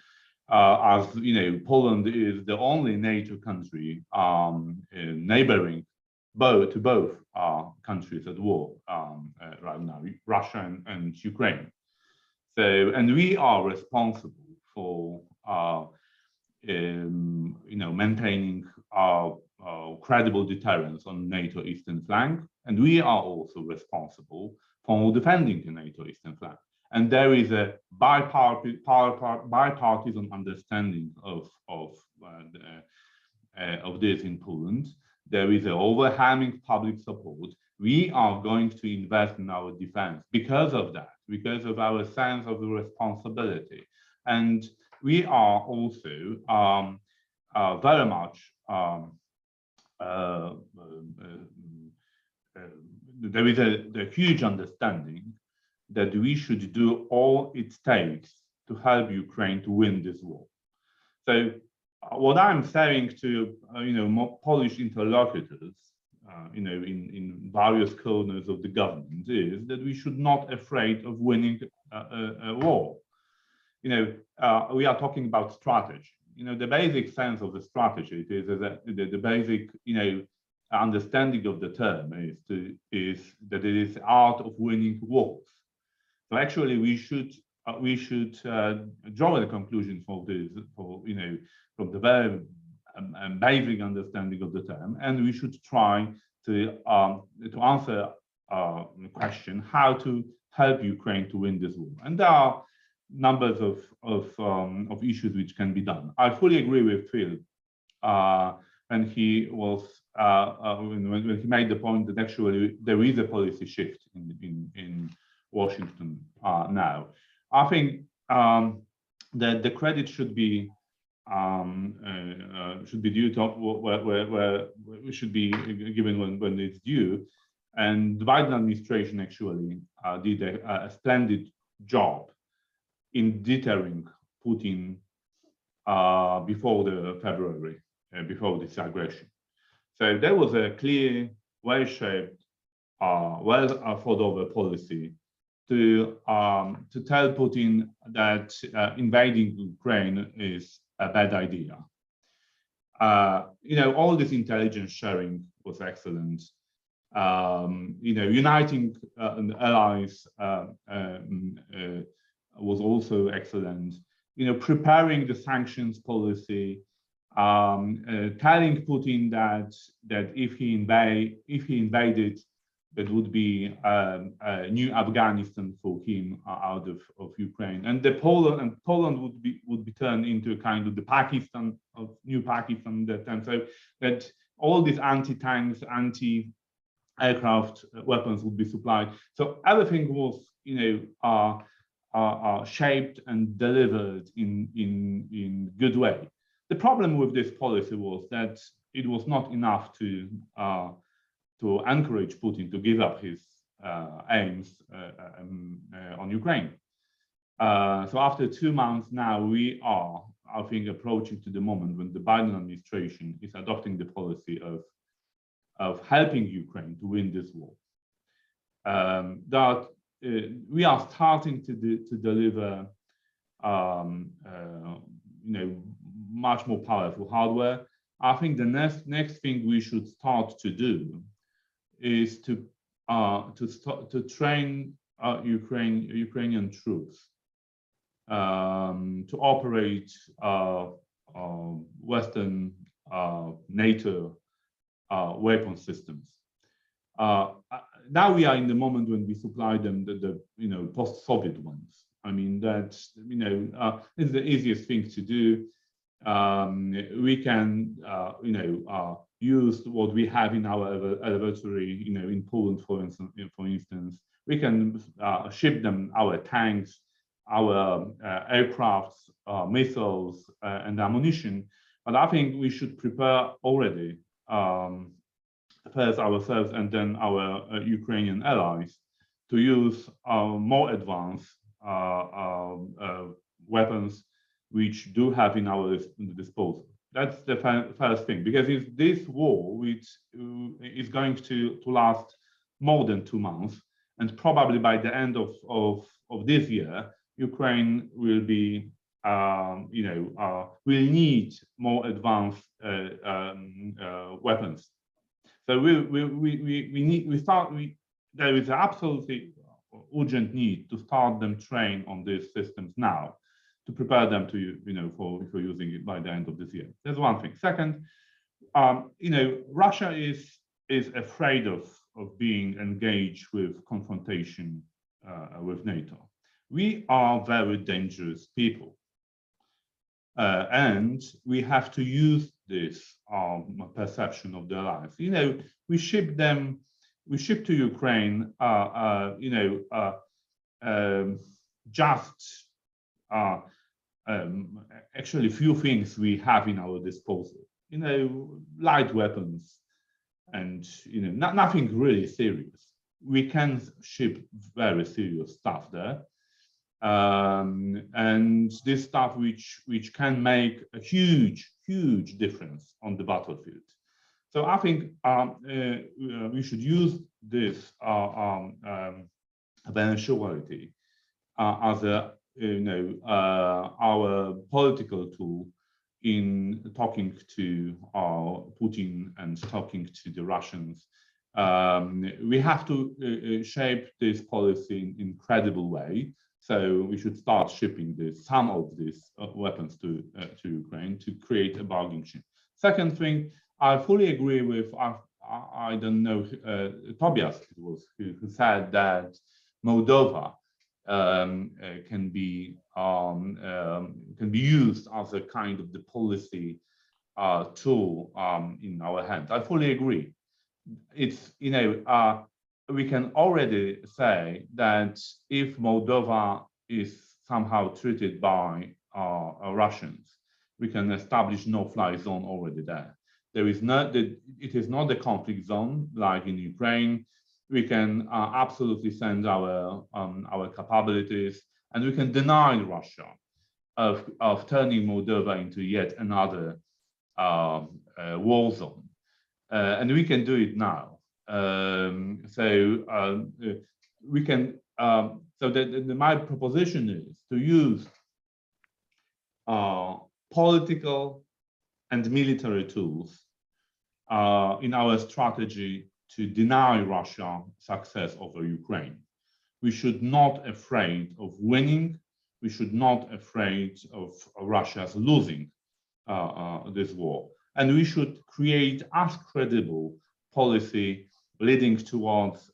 As you know, Poland is the only NATO country neighboring both countries at war right now, Russia and Ukraine. So, and we are responsible for maintaining our credible deterrence on NATO eastern flank, and we are also responsible for defending the NATO eastern flank. And there is a bipartisan understanding of this in Poland. There is an overwhelming public support. We are going to invest in our defense because of that, because of our sense of the responsibility. And we are also very much, there is a huge understanding that we should do all it takes to help Ukraine to win this war. So what I'm saying to Polish interlocutors, in various corners of the government, is that we should not be afraid of winning a war. We are talking about strategy. The basic sense of the strategy is that the basic, understanding of the term is that it is the art of winning wars. So actually, we should draw the conclusion from this, from the very basic understanding of the term, and we should try to answer the question how to help Ukraine to win this war. And there are numbers of issues which can be done. I fully agree with Phil and he was when he made the point that actually there is a policy shift in Washington now. I think that the credit should be due to where we should be given when it's due, and the Biden administration actually did a splendid job in deterring Putin before the February, before this aggression. So there was a clear, well-shaped, well-thought-over policy to tell Putin that invading Ukraine is a bad idea. All this intelligence sharing was excellent. Uniting allies was also excellent. Preparing the sanctions policy, telling Putin that if he invaded, that would be a new Afghanistan for him out of Ukraine, and Poland would be turned into a kind of the Pakistan of new Pakistan that time. So that all these anti-tanks, anti-aircraft weapons would be supplied. So everything was shaped and delivered in good way. The problem with this policy was that it was not enough to encourage Putin to give up his aims on Ukraine. So after 2 months now, we are, I think, approaching to the moment when the Biden administration is adopting the policy of helping Ukraine to win this war. That we are starting to deliver, much more powerful hardware. I think the next thing we should start to do is to train Ukrainian troops to operate Western NATO weapon systems. Now we are in the moment when we supply them the post-Soviet ones. I mean that is the easiest thing to do. We can use what we have in our laboratory, in Poland, for instance. We can ship them our tanks, our aircrafts, missiles, and ammunition. But I think we should prepare already, first ourselves and then our Ukrainian allies, to use more advanced weapons which do have in our disposal. That's the first thing, because if this war, which is going to last more than 2 months, and probably by the end of this year, Ukraine will be, will need more advanced weapons. So there is absolutely urgent need to start them train on these systems now, to prepare them to, for using it by the end of this year. That's one thing. Second, Russia is afraid of being engaged with confrontation with NATO. We are very dangerous people, and we have to use this perception of their lives. We ship to Ukraine, just actually few things we have in our disposal, light weapons, and nothing really serious. We can ship very serious stuff there, and this stuff which can make a huge difference on the battlefield. So I think we should use this eventuality as our political tool in talking to Putin and talking to the Russians. We have to shape this policy in credible way. So we should start shipping some of these weapons to Ukraine to create a bargaining chip. Second thing, I fully agree with, I don't know, Tobias who said that Moldova can be used as a kind of the policy tool in our hands. I fully agree. It's, we can already say that if Moldova is somehow treated by Russians, we can establish no-fly zone already there. There is not it is not a conflict zone like in Ukraine. We can absolutely send our capabilities, and we can deny Russia of turning Moldova into yet another war zone, and we can do it now. We can. My proposition is to use political and military tools in our strategy to deny Russia success over Ukraine. We should not afraid of winning. We should not afraid of Russia's losing this war. And we should create as credible policy leading towards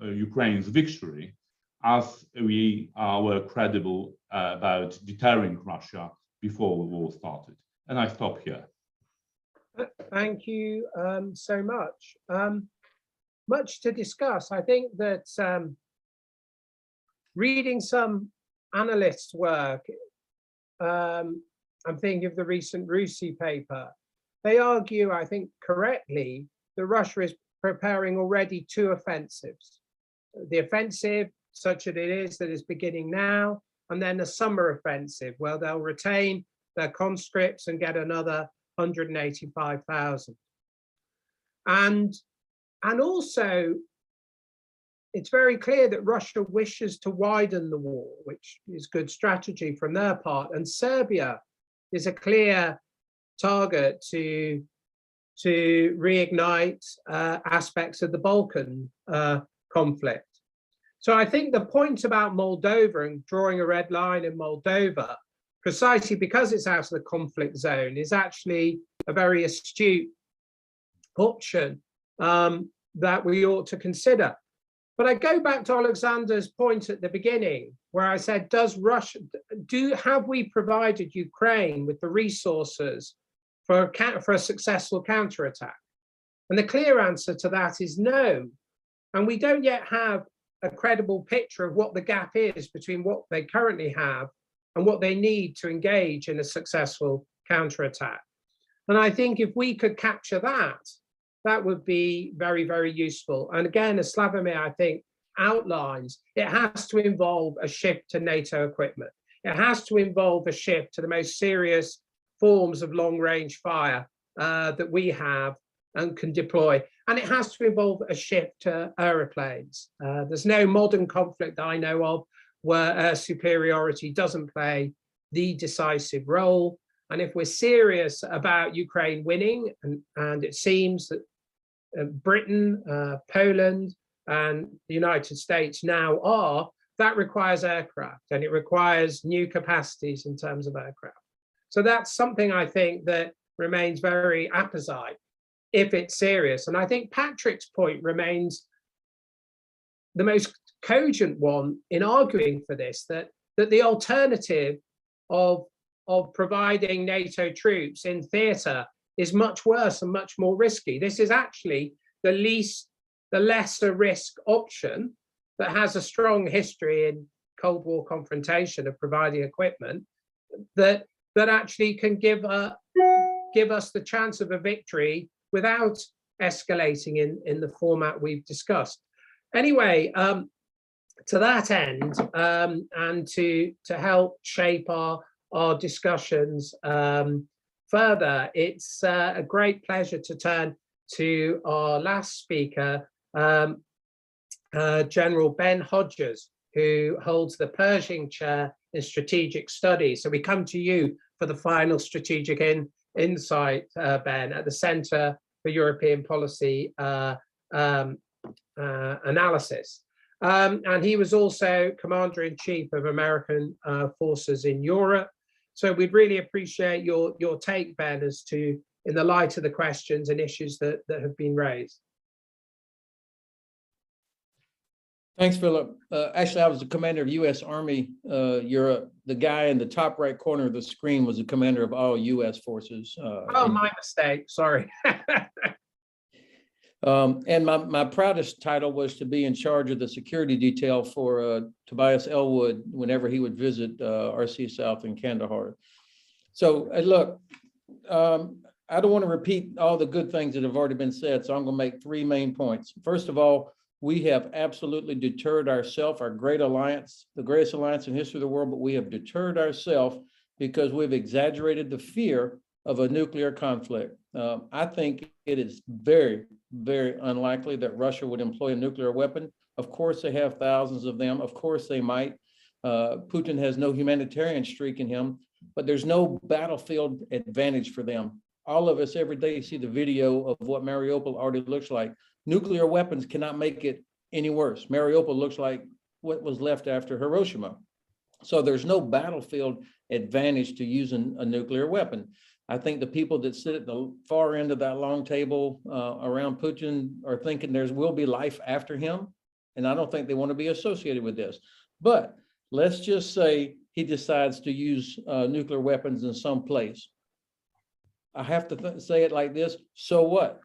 Ukraine's victory as we were credible about deterring Russia before the war started. And I stop here. Thank you so much. Much to discuss. I think that reading some analysts' work, I'm thinking of the recent Rusi paper, they argue, I think correctly, that Russia is preparing already two offensives. The offensive, such as it is, that is beginning now, and then a summer offensive, where they'll retain their conscripts and get another 185,000. And also, it's very clear that Russia wishes to widen the war, which is good strategy from their part. And Serbia is a clear target to reignite aspects of the Balkan conflict. So I think the point about Moldova and drawing a red line in Moldova, precisely because it's out of the conflict zone, is actually a very astute option that we ought to consider. But I go back to Oleksandr's point at the beginning, where I said, have we provided Ukraine with the resources for a successful counterattack? And the clear answer to that is no. And we don't yet have a credible picture of what the gap is between what they currently have and what they need to engage in a successful counterattack. And I think if we could capture that, that would be very, very useful. And again, as Sławomir, I think, outlines, it has to involve a shift to NATO equipment. It has to involve a shift to the most serious forms of long-range fire that we have and can deploy. And it has to involve a shift to aeroplanes. There's no modern conflict that I know of where air superiority doesn't play the decisive role. And if we're serious about Ukraine winning, and it seems that Britain, Poland, and the United States now are, that requires aircraft, and it requires new capacities in terms of aircraft. So that's something I think that remains very apposite if it's serious. And I think Patrick's point remains the most cogent one in arguing for this, that the alternative of providing NATO troops in theatre is much worse and much more risky. This is actually the lesser risk option that has a strong history in Cold War confrontation of providing equipment that actually can give us the chance of a victory without escalating in the format we've discussed. Anyway, to that end, and to help shape our discussions further, it's a great pleasure to turn to our last speaker, General Ben Hodges, who holds the Pershing Chair in Strategic Studies. So we come to you for the final strategic insight, Ben, at the Center for European Policy Analysis. And he was also Commander-in-Chief of American forces in Europe. So we'd really appreciate your take, Ben, as to, in the light of the questions and issues that have been raised. Thanks, Philip. Actually, I was the commander of U.S. Army Europe. The guy in the top right corner of the screen was the commander of all U.S. forces. Oh, my mistake. Sorry. And my proudest title was to be in charge of the security detail for Tobias Ellwood whenever he would visit RC South in Kandahar. So look, I don't want to repeat all the good things that have already been said, so I'm going to make three main points. First of all, we have absolutely deterred ourselves, our great alliance, the greatest alliance in history of the world, but we have deterred ourselves because we've exaggerated the fear of a nuclear conflict. I think it is very, very unlikely that Russia would employ a nuclear weapon. Of course, they have thousands of them. Of course, they might. Putin has no humanitarian streak in him, but there's no battlefield advantage for them. All of us every day see the video of what Mariupol already looks like. Nuclear weapons cannot make it any worse. Mariupol looks like what was left after Hiroshima. So there's no battlefield advantage to using a nuclear weapon. I think the people that sit at the far end of that long table around Putin are thinking there will be life after him. And I don't think they want to be associated with this. But let's just say he decides to use nuclear weapons in some place. I have to say it like this. So what?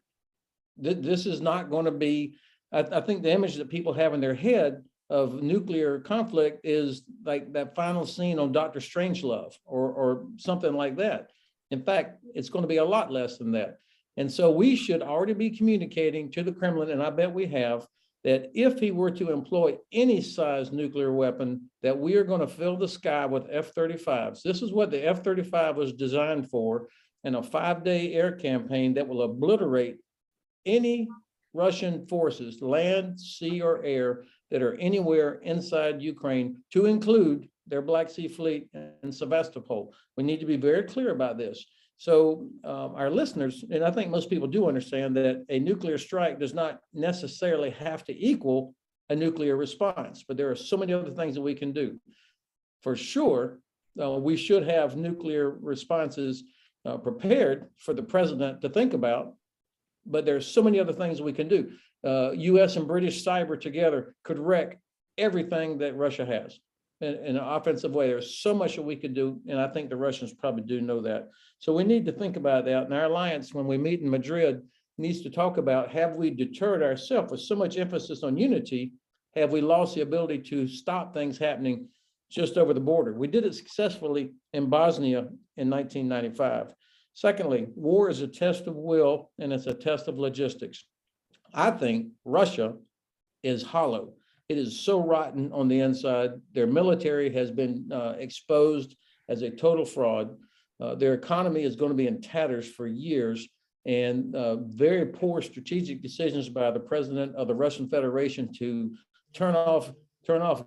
This is not going to be, I think the image that people have in their head of nuclear conflict is like that final scene on Dr. Strangelove or something like that. In fact, it's going to be a lot less than that. And so we should already be communicating to the Kremlin, and I bet we have, that if he were to employ any size nuclear weapon, that we are going to fill the sky with F-35s. This is what the F-35 was designed for, in a 5-day air campaign that will obliterate any Russian forces, land, sea, or air, that are anywhere inside Ukraine, to include their Black Sea Fleet and Sevastopol. We need to be very clear about this. So our listeners, and I think most people do understand that a nuclear strike does not necessarily have to equal a nuclear response, but there are so many other things that we can do. For sure, we should have nuclear responses prepared for the president to think about, but there's so many other things we can do. US and British cyber together could wreck everything that Russia has in an offensive way. There's so much that we could do, and I think the Russians probably do know that. So we need to think about that. And our alliance, when we meet in Madrid, needs to talk about, have we deterred ourselves with so much emphasis on unity? Have we lost the ability to stop things happening just over the border? We did it successfully in Bosnia in 1995. Secondly, war is a test of will and it's a test of logistics. I think Russia is hollow. It is so rotten on the inside. Their military has been exposed as a total fraud. Their economy is going to be in tatters for years, and very poor strategic decisions by the president of the Russian Federation to turn off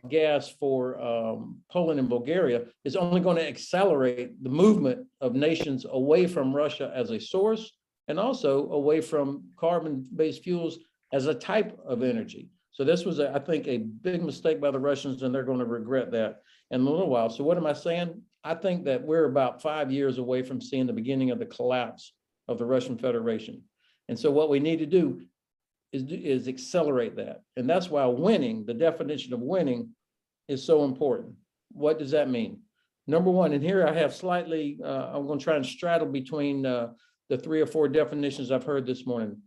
gas for Poland and Bulgaria is only going to accelerate the movement of nations away from Russia as a source, and also away from carbon-based fuels as a type of energy. So this was, I think, a big mistake by the Russians, and they're going to regret that in a little while. So what am I saying? I think that we're about 5 years away from seeing the beginning of the collapse of the Russian Federation. And so what we need to do is accelerate that. And that's why winning, the definition of winning, is so important. What does that mean? Number one, and here I have slightly, I'm going to try and straddle between the 3 or 4 definitions I've heard this morning.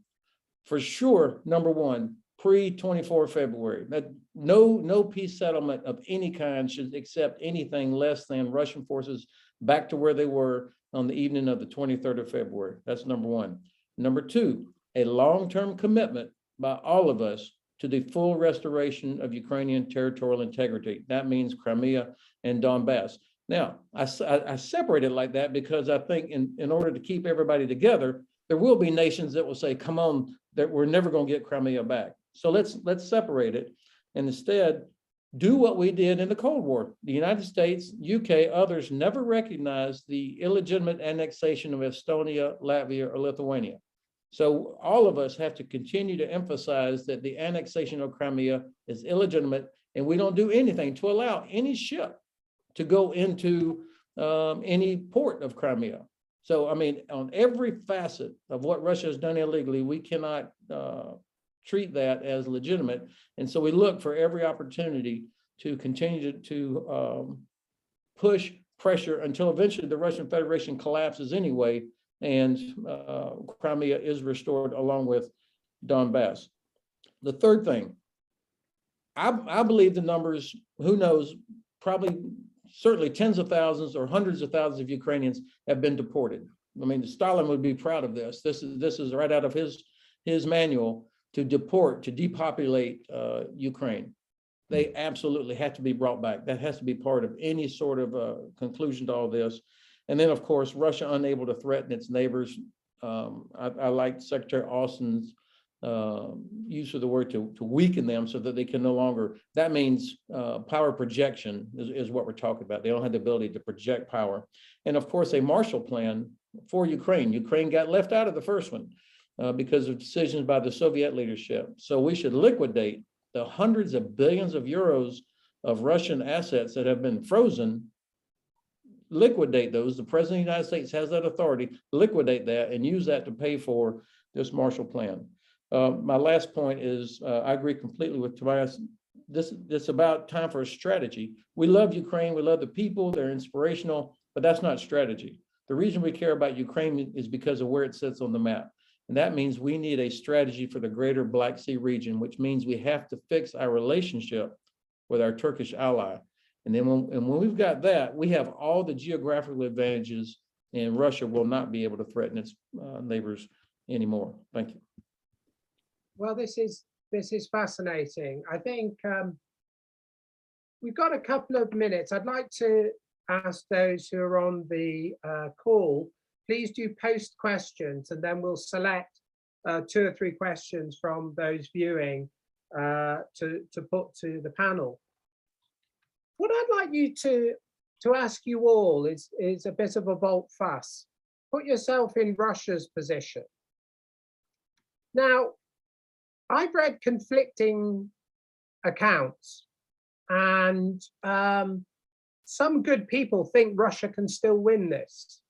For sure, number one, pre-24 February, that no peace settlement of any kind should accept anything less than Russian forces back to where they were on the evening of the 23rd of February. That's number one. Number two, a long-term commitment by all of us to the full restoration of Ukrainian territorial integrity. That means Crimea and Donbass. Now, I separate it like that because I think in order to keep everybody together, there will be nations that will say, come on, that we're never going to get Crimea back. So let's separate it and instead do what we did in the Cold War. The United States, UK, others never recognized the illegitimate annexation of Estonia, Latvia, or Lithuania. So all of us have to continue to emphasize that the annexation of Crimea is illegitimate, and we don't do anything to allow any ship to go into any port of Crimea. So, I mean, on every facet of what Russia has done illegally, we cannot treat that as legitimate. And so we look for every opportunity to continue to push pressure until eventually the Russian Federation collapses anyway, and Crimea is restored along with Donbass. The third thing, I believe the numbers, who knows, probably certainly tens of thousands or hundreds of thousands of Ukrainians have been deported. I mean, Stalin would be proud of this. This is right out of his manual, to deport, to depopulate Ukraine. They absolutely have to be brought back. That has to be part of any sort of conclusion to all this. And then, of course, Russia unable to threaten its neighbors. I like Secretary Austin's use of the word to weaken them so that they can no longer, that means power projection is what we're talking about. They don't have the ability to project power. And of course, a Marshall Plan for Ukraine. Ukraine got left out of the first one because of decisions by the Soviet leadership. So we should liquidate the hundreds of billions of euros of Russian assets that have been frozen, liquidate those. The President of the United States has that authority, liquidate that and use that to pay for this Marshall Plan. My last point is, I agree completely with Tobias. It's about time for a strategy. We love Ukraine, we love the people, they're inspirational, but that's not strategy. The reason we care about Ukraine is because of where it sits on the map. And that means we need a strategy for the greater Black Sea region, which means we have to fix our relationship with our Turkish ally. And then when we've got that, we have all the geographical advantages, and Russia will not be able to threaten its neighbors anymore. Thank you. Well, this is fascinating. I think we've got a couple of minutes. I'd like to ask those who are on the call, please do post questions, and then we'll select 2 or 3 questions from those viewing to put to the panel. What I'd like you to ask you all is a bit of a volte-face. Put yourself in Russia's position. Now, I've read conflicting accounts, and some good people think Russia can still win this.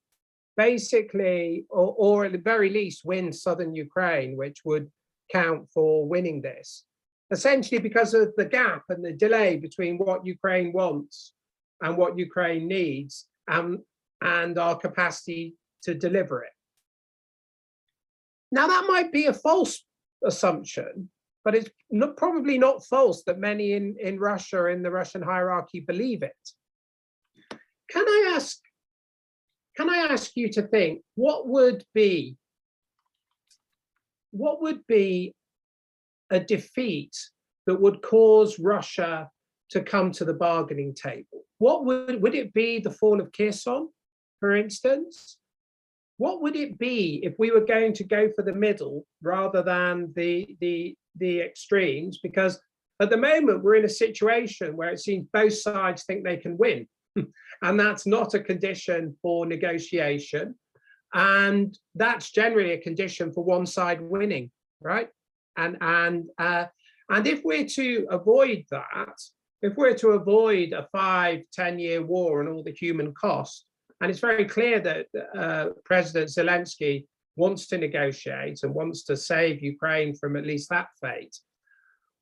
Basically, or at the very least win southern Ukraine, which would count for winning this. Essentially because of the gap and the delay between what Ukraine wants and what Ukraine needs, and our capacity to deliver it. Now, that might be a false assumption, but it's probably not false that many in Russia, in the Russian hierarchy, believe it. Can I ask you to think, what would be a defeat that would cause Russia to come to the bargaining table? What would it be? The fall of Kherson, for instance? What would it be if we were going to go for the middle rather than the extremes? Because at the moment we're in a situation where it seems both sides think they can win, and that's not a condition for negotiation, and that's generally a condition for one side winning, right? And if we're to avoid that, if we're to avoid a 5-10 year war and all the human cost, and it's very clear that President Zelensky wants to negotiate and wants to save Ukraine from at least that fate,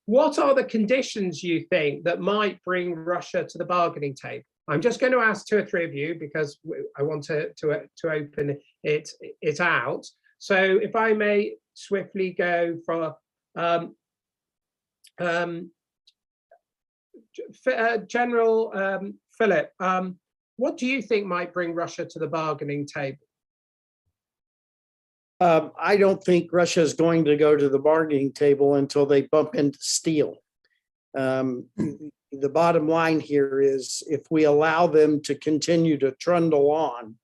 what are the conditions you think that might bring Russia to the bargaining table? I'm just going to ask 2 or 3 of you because I want to open it out. So if I may swiftly go for General Phillip, what do you think might bring Russia to the bargaining table? I don't think Russia is going to go to the bargaining table until they bump into steel. The bottom line here is if we allow them to continue to trundle on,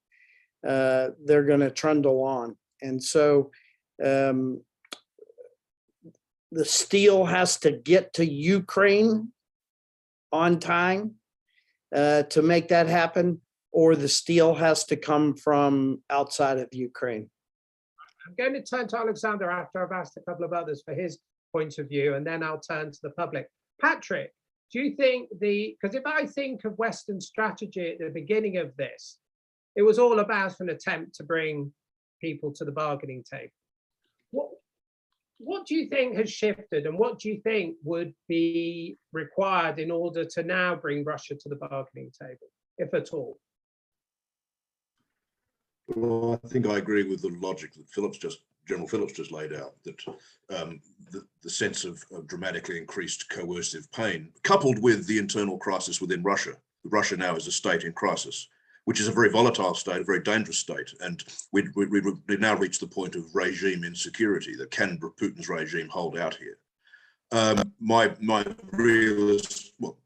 they're going to trundle on. And so the steel has to get to Ukraine on time to make that happen, or the steel has to come from outside of Ukraine. I'm going to turn to Oleksandr after I've asked a couple of others for his point of view, and then I'll turn to the public. Patrick, do you think because if I think of Western strategy at the beginning of this, it was all about an attempt to bring people to the bargaining table. what do you think has shifted, and what do you think would be required in order to now bring Russia to the bargaining table, if at all? Well, I think I agree with the logic that General Phillips just laid out, that the sense of dramatically increased coercive pain, coupled with the internal crisis within Russia. Russia now is a state in crisis, which is a very volatile state, a very dangerous state. And we've now reached the point of regime insecurity. That can Putin's regime hold out here?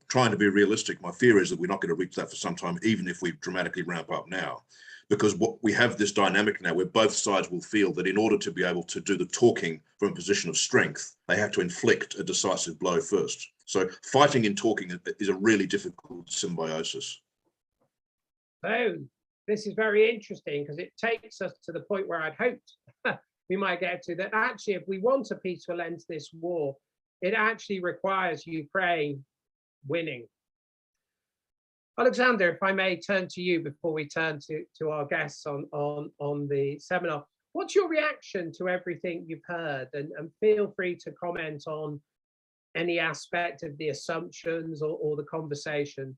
Trying to be realistic, my fear is that we're not going to reach that for some time, even if we dramatically ramp up now. Because what we have this dynamic now where both sides will feel that in order to be able to do the talking from a position of strength, they have to inflict a decisive blow first. So fighting and talking is a really difficult symbiosis. Oh, this is very interesting, because it takes us to the point where I'd hoped we might get to, that actually, if we want a peaceful end to this war, it actually requires Ukraine winning. Oleksandr, if I may turn to you before we turn to our guests on the seminar. What's your reaction to everything you've heard? And feel free to comment on any aspect of the assumptions or the conversation.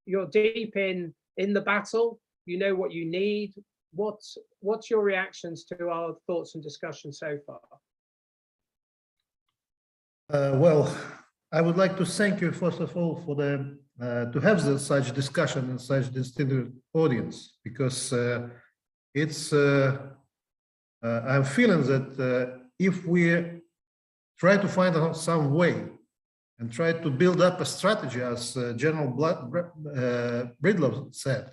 You're deep in the battle, you know what you need. What's your reactions to our thoughts and discussion so far? Well, I would like to thank you, first of all, for the to have such discussion and such distinguished audience, because I'm feeling that if we try to find out some way and try to build up a strategy, as General Breedlove said,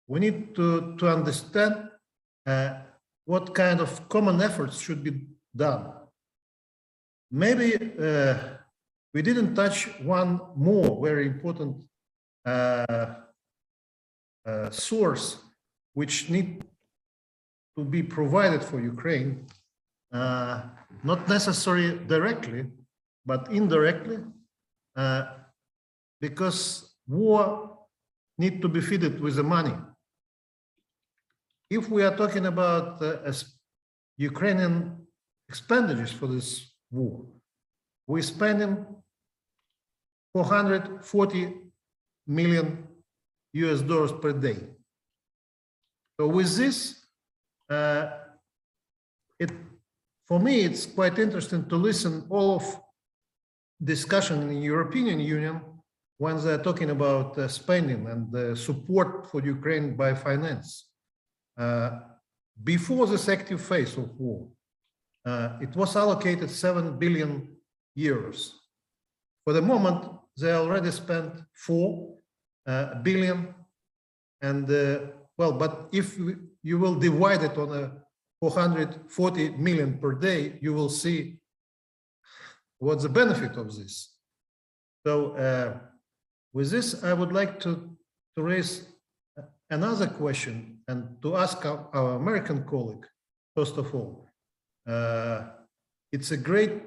we need to understand what kind of common efforts should be done. Maybe we didn't touch one more very important source which need to be provided for Ukraine, not necessarily directly, but indirectly, because war need to be fed with the money. If we are talking about Ukrainian expenditures for this war, we're spending $440 million US per day. So with this, for me, it's quite interesting to listen all of discussion in the European Union when they're talking about spending and support for Ukraine by finance. Before this active phase of war, it was allocated 7 billion euros. For the moment, they already spent 4 billion. And well, but if you will divide it on a 440 million per day, you will see what's the benefit of this. So with this, I would like to raise another question and to ask our American colleague, first of all. It's a great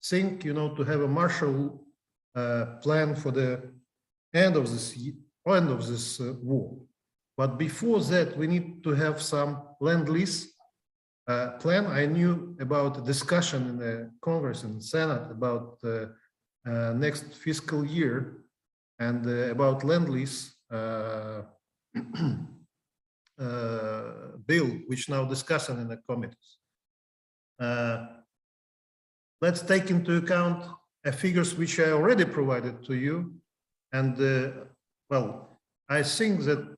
thing, you know, to have a Marshall plan for the end of this war. But before that, we need to have some Lend-Lease plan. I knew about the discussion in the Congress and Senate about the next fiscal year and about Lend-Lease bill, which now discussing in the committees. Let's take into account figures which I already provided to you. And well, I think that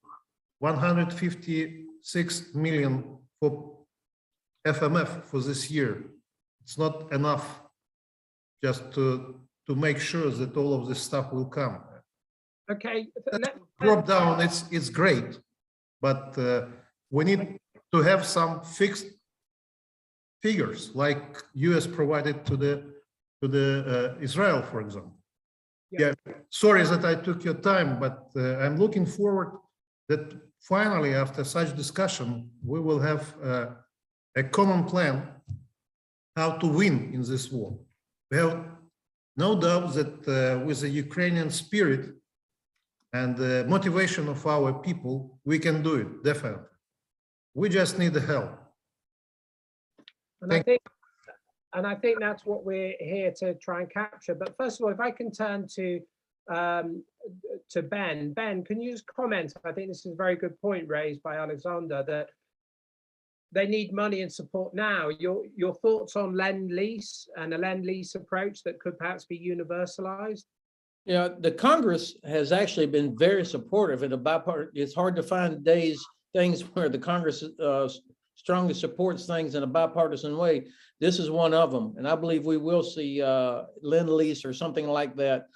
156 million for FMF for this year, it's not enough just to make sure that all of this stuff will come. Okay. Drop down, it's great, but we need to have some fixed figures like US provided to the Israel, for example. Yeah, sorry that I took your time, but I'm looking forward that finally, after such discussion, we will have a common plan how to win in this war. We have no doubt that with the Ukrainian spirit and the motivation of our people, we can do it, definitely. We just need the help. And I think I think that's what we're here to try and capture. But first of all, if I can turn to Ben. Ben, can you just comment? I think this is a very good point raised by Oleksandr, that they need money and support now. Your thoughts on Lend-Lease and a Lend-Lease approach that could perhaps be universalized? Yeah, the Congress has actually been very supportive in a bipartisan. It's hard to find things where the Congress strongly supports things in a bipartisan way. This is one of them, and I believe we will see Lend-Lease or something like that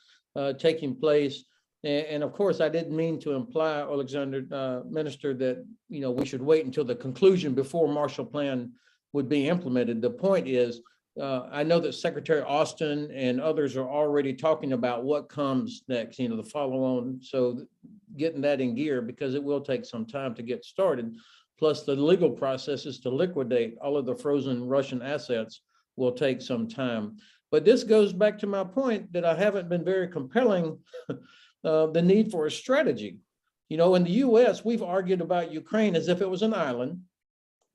taking place. And of course, I didn't mean to imply, Oleksandr, Minister, that we should wait until the conclusion before Marshall Plan would be implemented. The point is, I know that Secretary Austin and others are already talking about what comes next, the follow-on. So getting that in gear, because it will take some time to get started. Plus the legal processes to liquidate all of the frozen Russian assets will take some time. But this goes back to my point that I haven't been very compelling the need for a strategy. In the US, we've argued about Ukraine as if it was an island.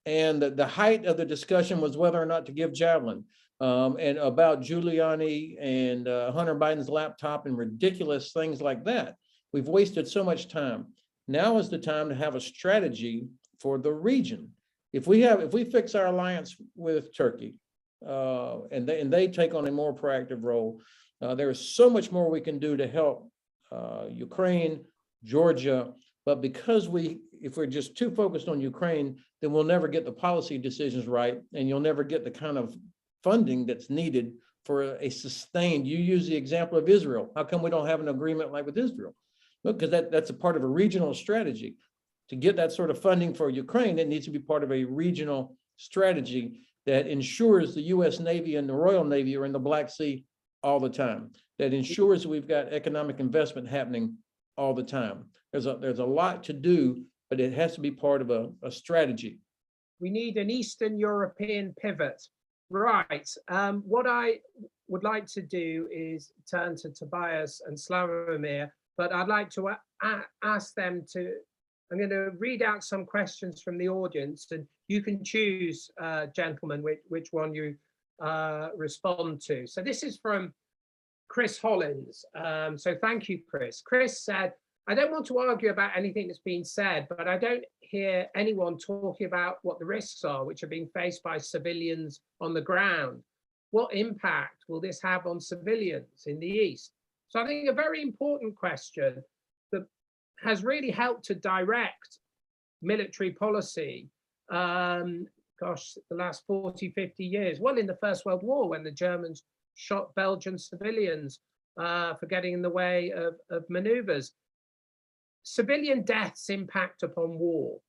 And the height of the discussion was whether or not to give Javelin, and about Giuliani and Hunter Biden's laptop and ridiculous things like that. We've wasted so much time. Now is the time to have a strategy for the region. If we fix our alliance with Turkey, and they take on a more proactive role, there is so much more we can do to help Ukraine, Georgia. But because if we're just too focused on Ukraine, then we'll never get the policy decisions right, and you'll never get the kind of funding that's needed for a sustained. You use the example of Israel. How come we don't have an agreement like with Israel? Because that's a part of a regional strategy. To get that sort of funding for Ukraine, it needs to be part of a regional strategy that ensures the U.S. Navy and the Royal Navy are in the Black Sea all the time, that ensures we've got economic investment happening all the time. There's a lot to do, but it has to be part of a strategy. We need an Eastern European pivot. Right. What I would like to do is turn to Tobias and Sławomir, but I'd like to ask them to, I'm going to read out some questions from the audience, and you can choose, gentlemen, which one you respond to. So this is from Chris Hollins. So thank you, Chris. Chris said, I don't want to argue about anything that's been said, but I don't hear anyone talking about what the risks are, which are being faced by civilians on the ground. What impact will this have on civilians in the East? So I think a very important question that has really helped to direct military policy, the last 40, 50 years. Well, in the First World War, when the Germans shot Belgian civilians for getting in the way of maneuvers. Civilian deaths impact upon war.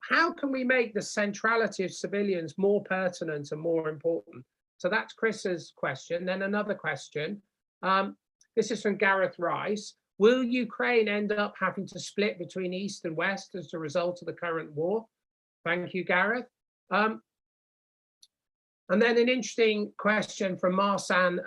How can we make the centrality of civilians more pertinent and more important? So that's Chris's question. Then another question. This is from Gareth Rice. Will Ukraine end up having to split between East and West as a result of the current war? Thank you, Gareth. And then an interesting question from Marsan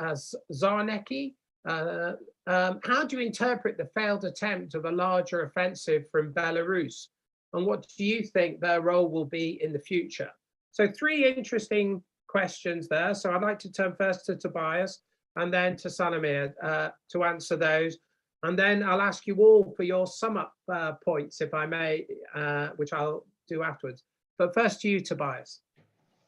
Zarnecki. How do you interpret the failed attempt of a larger offensive from Belarus? And what do you think their role will be in the future? So 3 interesting questions there. So I'd like to turn first to Tobias and then to Sławomir to answer those. And then I'll ask you all for your sum up points, if I may, which I'll do afterwards. But first to you, Tobias.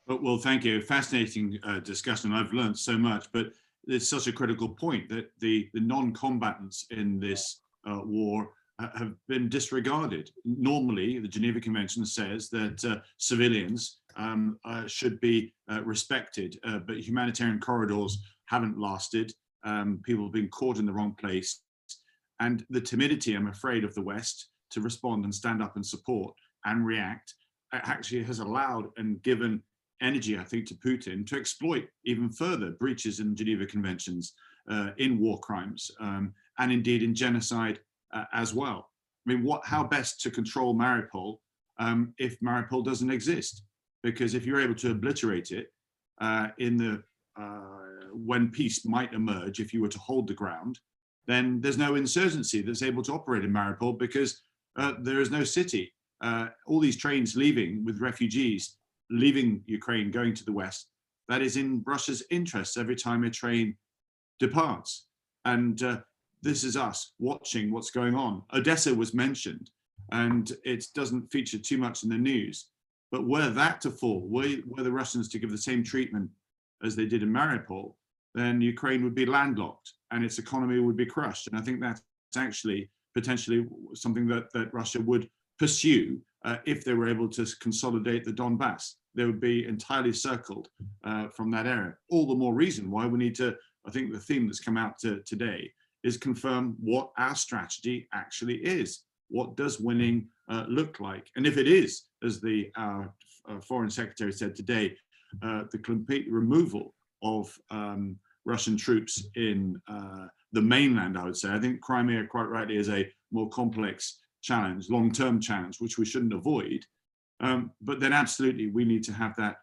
Well, thank you. Fascinating discussion. I've learned so much, but it's such a critical point that the non-combatants in this war have been disregarded. Normally, the Geneva Convention says that civilians should be respected, but humanitarian corridors haven't lasted. People have been caught in the wrong place. And the timidity, I'm afraid, of the West to respond and stand up and support and react actually has allowed and given energy, I think, to Putin to exploit even further breaches in Geneva Conventions, in war crimes, and indeed in genocide as well. I mean, how best to control Mariupol if Mariupol doesn't exist? Because if you're able to obliterate it when peace might emerge, if you were to hold the ground, then there's no insurgency that's able to operate in Mariupol because there is no city. All these trains leaving with refugees, leaving Ukraine, going to the West, that is in Russia's interests every time a train departs. And this is us watching what's going on. Odessa was mentioned, and it doesn't feature too much in the news. But were that to fall, were the Russians to give the same treatment as they did in Mariupol, then Ukraine would be landlocked and its economy would be crushed. And I think that's actually potentially something that Russia would pursue if they were able to consolidate the Donbass. They would be entirely circled from that area. All the more reason why we need to, I think the theme that's come out today is confirm what our strategy actually is. What does winning look like? And if it is, as the Foreign Secretary said today, the complete removal of Russian troops in the mainland, I would say. I think Crimea, quite rightly, is a more complex challenge, long-term challenge, which we shouldn't avoid. But then absolutely, we need to have that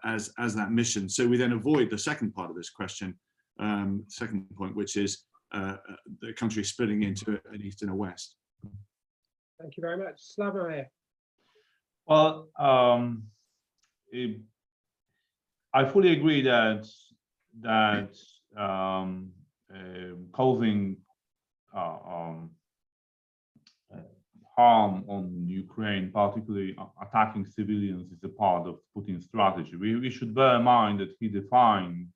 as that mission. So we then avoid the second part of this question, second point, which is the country splitting into an east and a west. Thank you very much. Sławomir. Well, I fully agree that causing harm on Ukraine, particularly attacking civilians, is a part of Putin's strategy. We should bear in mind that he defined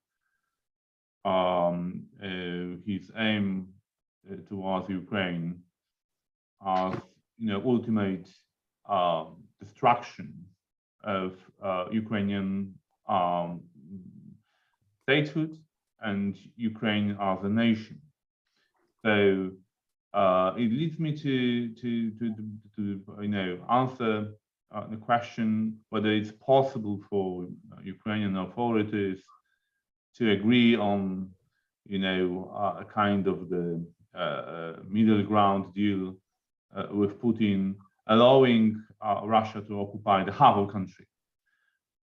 his aim towards Ukraine as, ultimate destruction of Ukrainian statehood and Ukraine as a nation. So it leads me to answer the question whether it's possible for Ukrainian authorities to agree on, a kind of the middle ground deal with Putin, allowing Russia to occupy the whole country.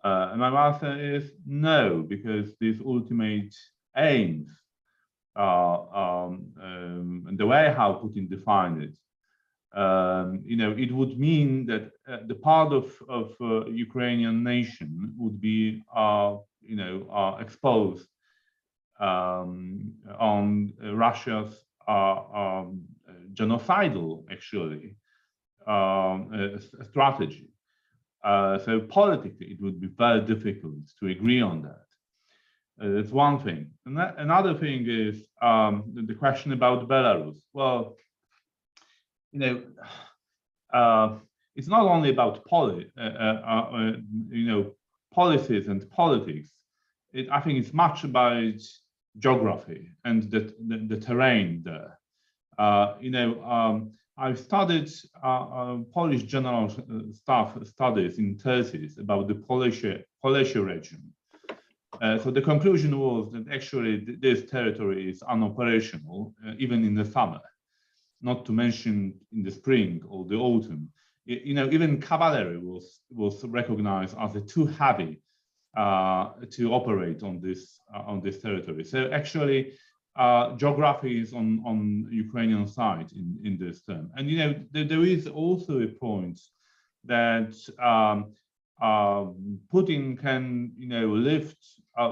And my answer is no, because these ultimate aims, and the way how Putin defined it, it would mean that the part of Ukrainian nation would be, exposed on Russia's genocidal, actually, strategy. So politically, it would be very difficult to agree on that. That's one thing. And another thing is the question about Belarus. Well, it's not only about policies and politics. I think it's much about geography and the terrain there. I've studied Polish general staff studies in thesis about the Polish region. So the conclusion was that actually this territory is unoperational, even in the summer, not to mention in the spring or the autumn. Even cavalry was recognized as too heavy to operate on this territory. So actually, geography is on Ukrainian side in this term. And there is also a point that Putin can lift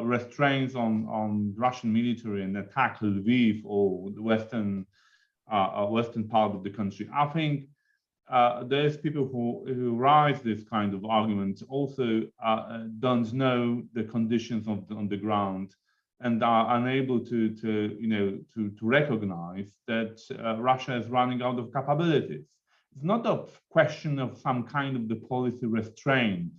restraints on Russian military and attack Lviv or the western part of the country. I think there's people who raise this kind of argument also don't know the conditions on the ground and are unable to recognize that Russia is running out of capabilities. It's not a question of some kind of the policy restraint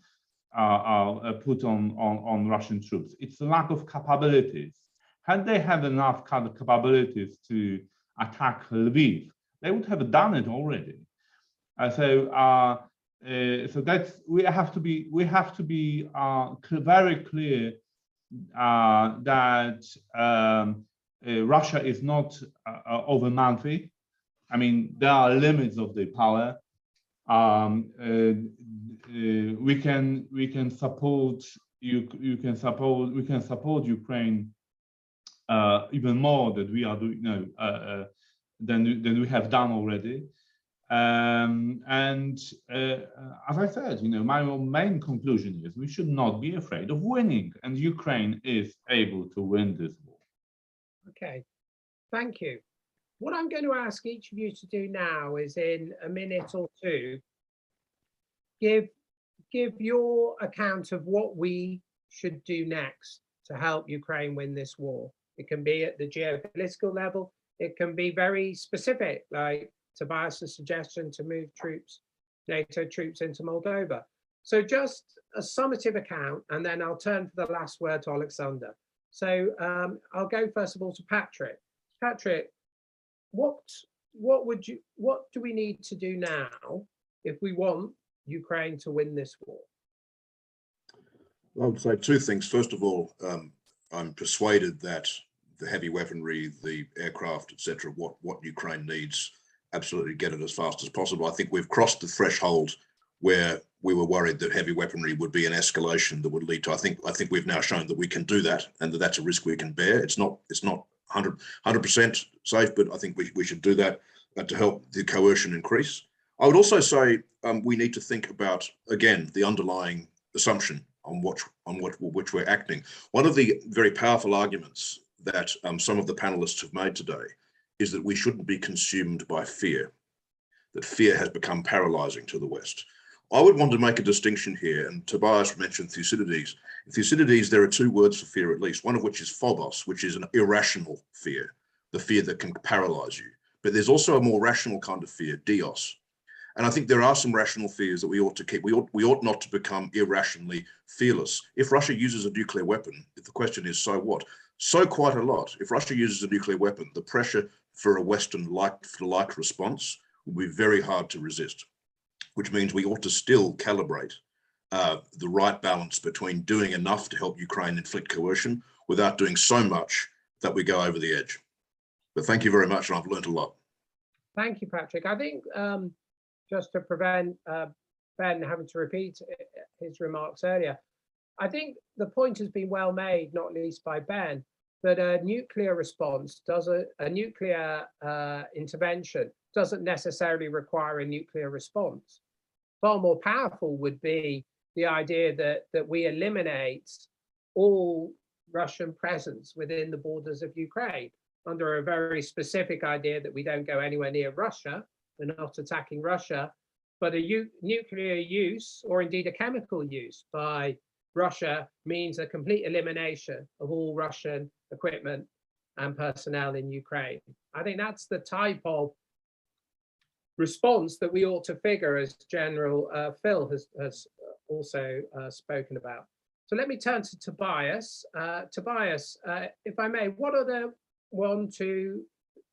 put on Russian troops. It's a lack of capabilities. Had they had enough capabilities to attack Lviv, they would have done it already. So that's we have to be very clear that Russia is not overmanly. I mean, there are limits of their power. We can support Ukraine even more than we are doing than we have done already. As I said, my main conclusion is we should not be afraid of winning, and Ukraine is able to win this war. Okay, thank you. What I'm going to ask each of you to do now is, in a minute or two, give your account of what we should do next to help Ukraine win this war. It can be at the geopolitical level. It can be very specific, like Tobias's suggestion to move troops, NATO troops into Moldova. So just a summative account, and then I'll turn for the last word to Oleksandr. So I'll go first of all to Patrick. Patrick, what do we need to do now if we want Ukraine to win this war? I would say two things. First of all, I'm persuaded that the heavy weaponry, the aircraft, etc., what Ukraine needs, absolutely get it as fast as possible. I think we've crossed the threshold where we were worried that heavy weaponry would be an escalation that would lead to. I think we've now shown that we can do that, and that that's a risk we can bear. It's not 100% safe, but I think we should do that to help the coercion increase. I would also say we need to think about, again, the underlying assumption on which we're acting. One of the very powerful arguments that some of the panelists have made today is that we shouldn't be consumed by fear, that fear has become paralyzing to the West. I would want to make a distinction here, and Tobias mentioned Thucydides. In Thucydides, there are two words for fear at least, one of which is phobos, which is an irrational fear, the fear that can paralyze you. But there's also a more rational kind of fear, dios. And I think there are some rational fears that we ought to keep. We ought not to become irrationally fearless. If Russia uses a nuclear weapon, the question is, so what? So quite a lot. If Russia uses a nuclear weapon, the pressure for a Western like response will be very hard to resist, which means we ought to still calibrate the right balance between doing enough to help Ukraine inflict coercion without doing so much that we go over the edge. But thank you very much, and I've learned a lot. Thank you, Patrick. I think just to prevent Ben having to repeat his remarks earlier, I think the point has been well made, not least by Ben, that a nuclear response a nuclear intervention doesn't necessarily require a nuclear response. Far more powerful would be the idea that we eliminate all Russian presence within the borders of Ukraine under a very specific idea that we don't go anywhere near Russia, we're not attacking Russia, but a nuclear use, or indeed a chemical use by Russia, means a complete elimination of all Russian equipment and personnel in Ukraine. I think that's the type of response that we ought to figure, as General Phil has also spoken about. So let me turn to Tobias. Tobias, if I may, what are the 1-2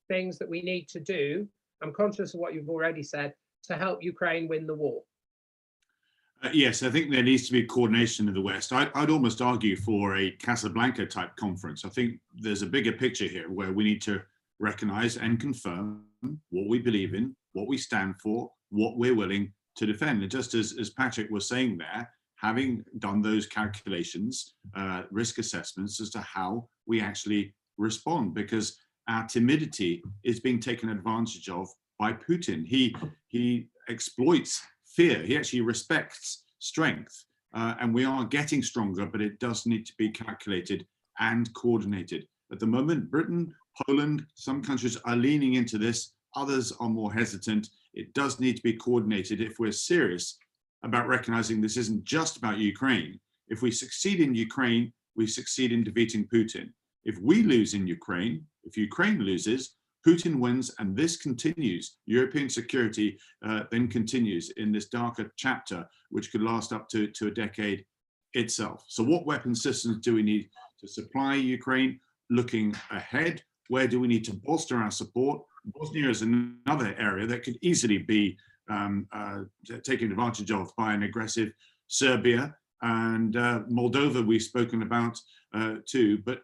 things that we need to do? I'm conscious of what you've already said, to help Ukraine win the war. Yes, I think there needs to be coordination in the West. I'd almost argue for a Casablanca type conference. I think there's a bigger picture here where we need to recognize and confirm what we believe in, what we stand for, what we're willing to defend. And just as Patrick was saying there, having done those calculations, risk assessments as to how we actually respond, because our timidity is being taken advantage of by Putin. He exploits fear. He actually respects strength, and we are getting stronger, but it does need to be calculated and coordinated. At the moment, Britain, Poland, some countries are leaning into this, others are more hesitant. It does need to be coordinated if we're serious about recognizing this isn't just about Ukraine. If we succeed in Ukraine, we succeed in defeating Putin. If we lose in Ukraine, if Ukraine loses, Putin wins, and this continues. European security then continues in this darker chapter, which could last up to a decade itself. So what weapon systems do we need to supply Ukraine? Looking ahead, where do we need to bolster our support? Bosnia is another area that could easily be taken advantage of by an aggressive Serbia, and Moldova we've spoken about too, but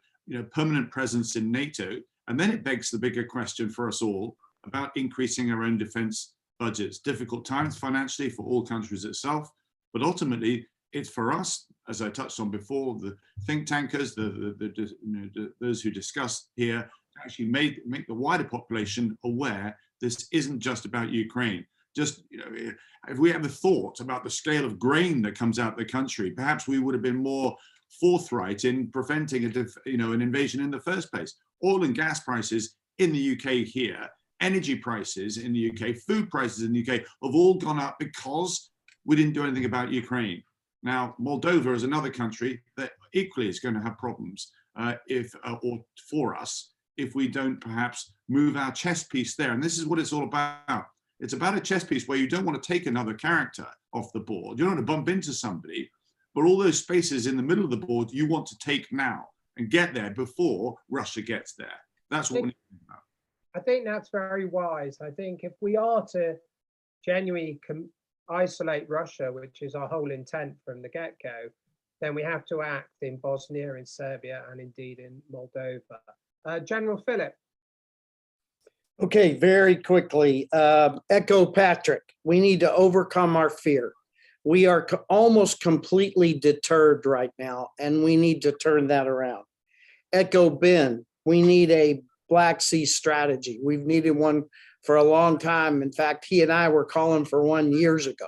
permanent presence in NATO. And then it begs the bigger question for us all about increasing our own defense budgets. Difficult times financially for all countries itself, but ultimately it's for us, as I touched on before, the think tankers, those who discuss here, actually make the wider population aware this isn't just about Ukraine. just, if we ever thought about the scale of grain that comes out of the country, perhaps we would have been more forthright in preventing an invasion in the first place. Oil and gas prices in the UK here, energy prices in the UK, food prices in the UK have all gone up because we didn't do anything about Ukraine. Now, Moldova is another country that equally is going to have problems or for us if we don't perhaps move our chess piece there. And this is what it's all about. It's about a chess piece where you don't want to take another character off the board. You don't want to bump into somebody, but all those spaces in the middle of the board you want to take now and get there before Russia gets there. That's what we need to do about. I think that's very wise. I think if we are to genuinely isolate Russia, which is our whole intent from the get-go, then we have to act in Bosnia, in Serbia, and indeed in Moldova. General Phillip. Okay, very quickly, echo Patrick, we need to overcome our fear. We are almost completely deterred right now, and we need to turn that around. Echo Ben, we need a Black Sea strategy. We've needed one for a long time. In fact, he and I were calling for one years ago.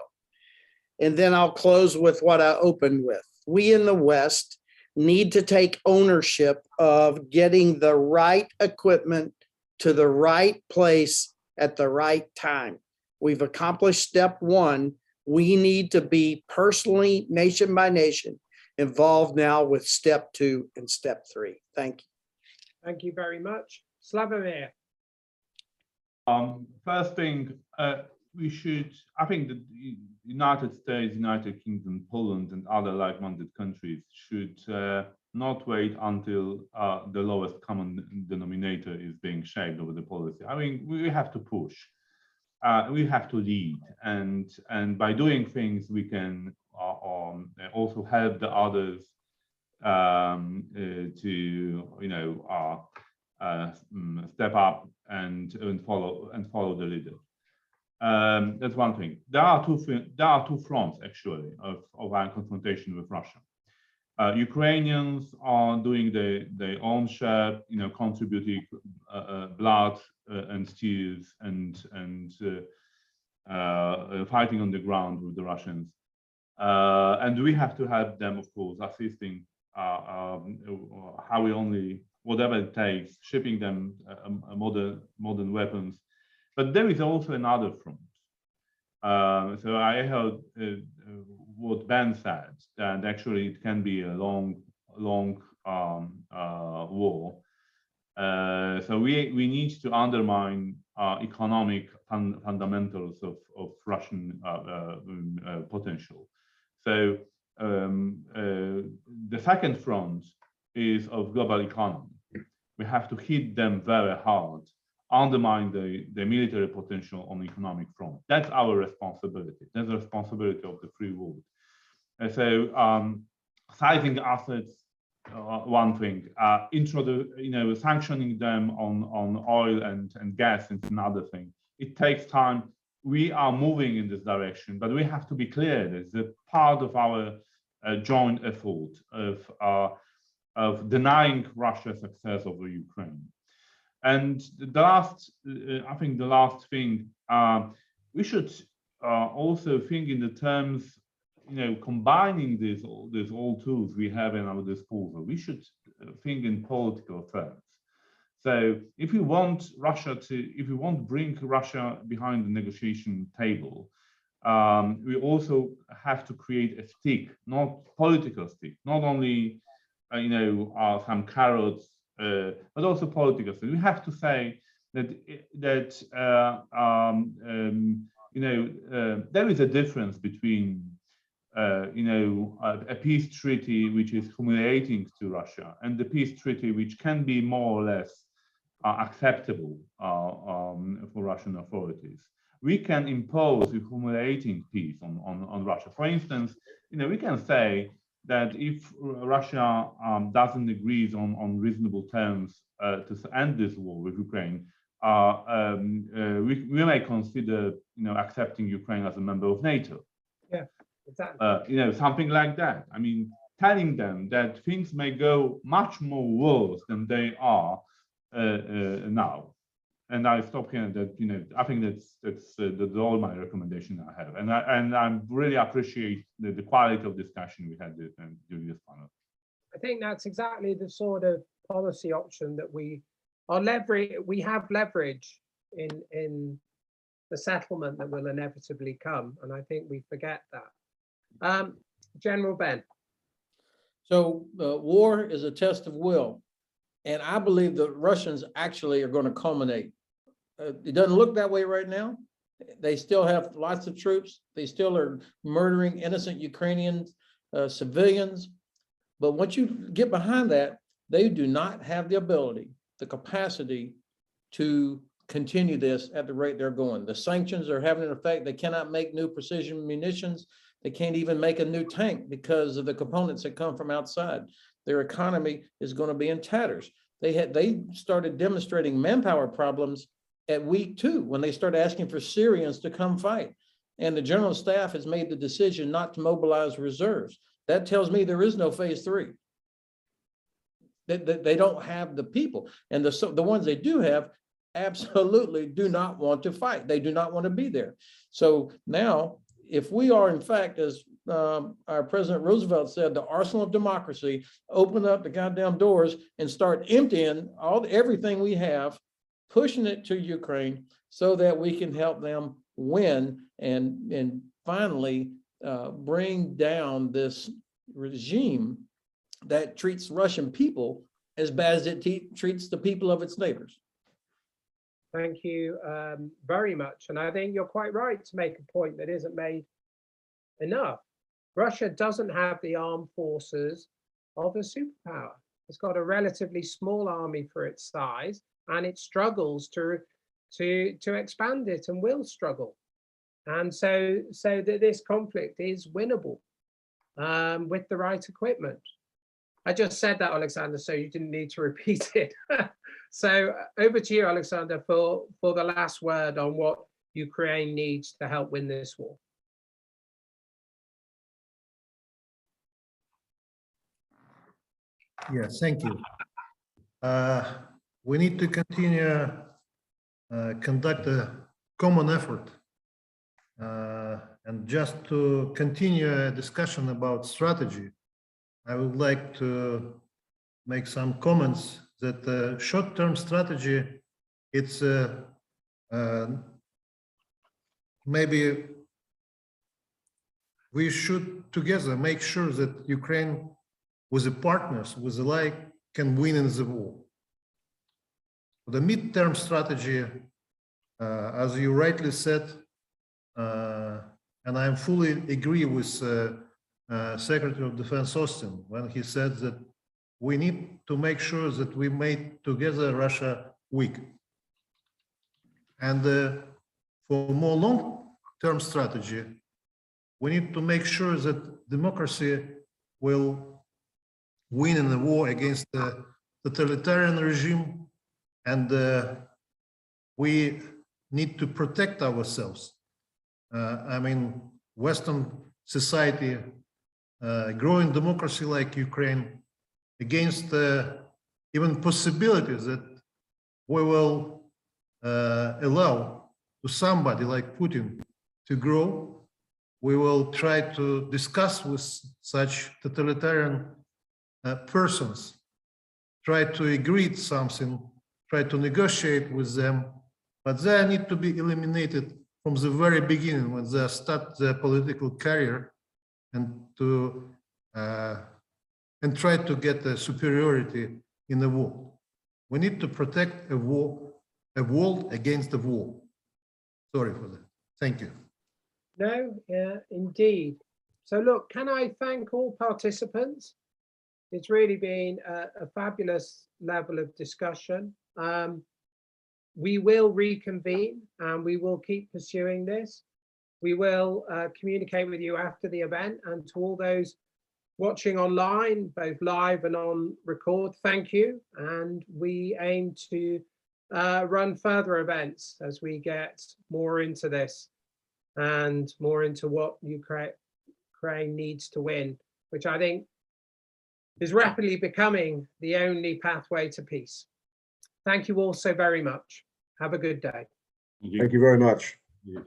And then I'll close with what I opened with. We in the West need to take ownership of getting the right equipment to the right place at the right time. We've accomplished step one. We need to be personally, nation by nation, involved now with step 2 and step 3. Thank you. Thank you very much. Sławomir. First thing, I think the United States, United Kingdom, Poland, and other like-minded countries should not wait until the lowest common denominator is being shaped over the policy. I mean, we have to push. We have to lead, and by doing things, we can also help the others to step up and follow the leader. That's one thing. There are two fronts actually of our confrontation with Russia. Ukrainians are doing their own share, contributing blood and tears and fighting on the ground with the Russians. And we have to help them, of course, assisting whatever it takes, shipping them modern weapons. But there is also another front. So I heard what Ben said, that actually it can be a long war. So we need to undermine economic fundamentals of Russian potential. So the second front is of global economy. We have to hit them very hard, undermine the military potential on the economic front. That's our responsibility. That's the responsibility of the free world. And so sizing assets, one thing. Sanctioning them on oil and gas is another thing. It takes time. We are moving in this direction, but we have to be clear that it's a part of our joint effort of denying Russia success over Ukraine. And I think the last thing, we should also think in the terms, combining these all tools we have in our disposal. We should think in political terms. So if we want to bring Russia behind the negotiation table, we also have to create a stick, not political stick, not only some carrots, but also political stick. We have to say that there is a difference between a peace treaty which is humiliating to Russia and the peace treaty which can be more or less acceptable for Russian authorities. We can impose a humiliating peace on Russia. For instance, we can say that if Russia doesn't agree on reasonable terms to end this war with Ukraine, we may consider accepting Ukraine as a member of NATO. Yeah, exactly. Something like that. I mean, telling them that things may go much more worse than they are now. And I stop here. That I think that's all my recommendation I have, and I really appreciate the quality of discussion we had during this panel. I think that's exactly the sort of policy option that we have leverage in the settlement that will inevitably come, and I think we forget that. General Ben. So war is a test of will. And I believe the Russians actually are going to culminate. It doesn't look that way right now. They still have lots of troops. They still are murdering innocent Ukrainians, civilians. But once you get behind that, they do not have the ability, the capacity to continue this at the rate they're going. The sanctions are having an effect. They cannot make new precision munitions. They can't even make a new tank because of the components that come from outside. Their economy is going to be in tatters. They started demonstrating manpower problems at week 2 when they started asking for Syrians to come fight. And the general staff has made the decision not to mobilize reserves. That tells me there is no phase 3. They don't have the people. And the ones they do have absolutely do not want to fight. They do not want to be there. So now, if we are, in fact, as our President Roosevelt said, the arsenal of democracy, open up the goddamn doors and start emptying everything we have, pushing it to Ukraine so that we can help them win and finally bring down this regime that treats Russian people as bad as it treats the people of its neighbors. Thank you very much. And I think you're quite right to make a point that isn't made enough. Russia doesn't have the armed forces of a superpower. It's got a relatively small army for its size, and it struggles to expand it and will struggle. And so that this conflict is winnable with the right equipment. I just said that, Oleksandr, so you didn't need to repeat it. So over to you, Oleksandr, for the last word on what Ukraine needs to help win this war. Yes, thank you. We need to continue conduct a common effort. And just to continue a discussion about strategy, I would like to make some comments that the short-term strategy, it's maybe we should together make sure that Ukraine with the partners, with the like, can win in the war. The mid-term strategy, as you rightly said, and I fully agree with Secretary of Defense Austin when he said that we need to make sure that we made together Russia weak. And for more long-term strategy, we need to make sure that democracy will win in the war against the totalitarian regime, and we need to protect ourselves. I mean, Western society, growing democracy like Ukraine, against even possibilities that we will allow to somebody like Putin to grow. We will try to discuss with such totalitarian persons, try to agree to something, try to negotiate with them, but they need to be eliminated from the very beginning when they start their political career, and to and try to get a superiority in the war. We need to protect a world against a war. Sorry for that. Thank you. No, indeed. So look, can I thank all participants? It's really been a fabulous level of discussion. We will reconvene and we will keep pursuing this. We will communicate with you after the event, and to all those watching online, both live and on record, thank you. And we aim to run further events as we get more into this and more into what Ukraine needs to win, which I think is rapidly becoming the only pathway to peace. Thank you all so very much. Have a good day. Thank you. Thank you very much. Yeah.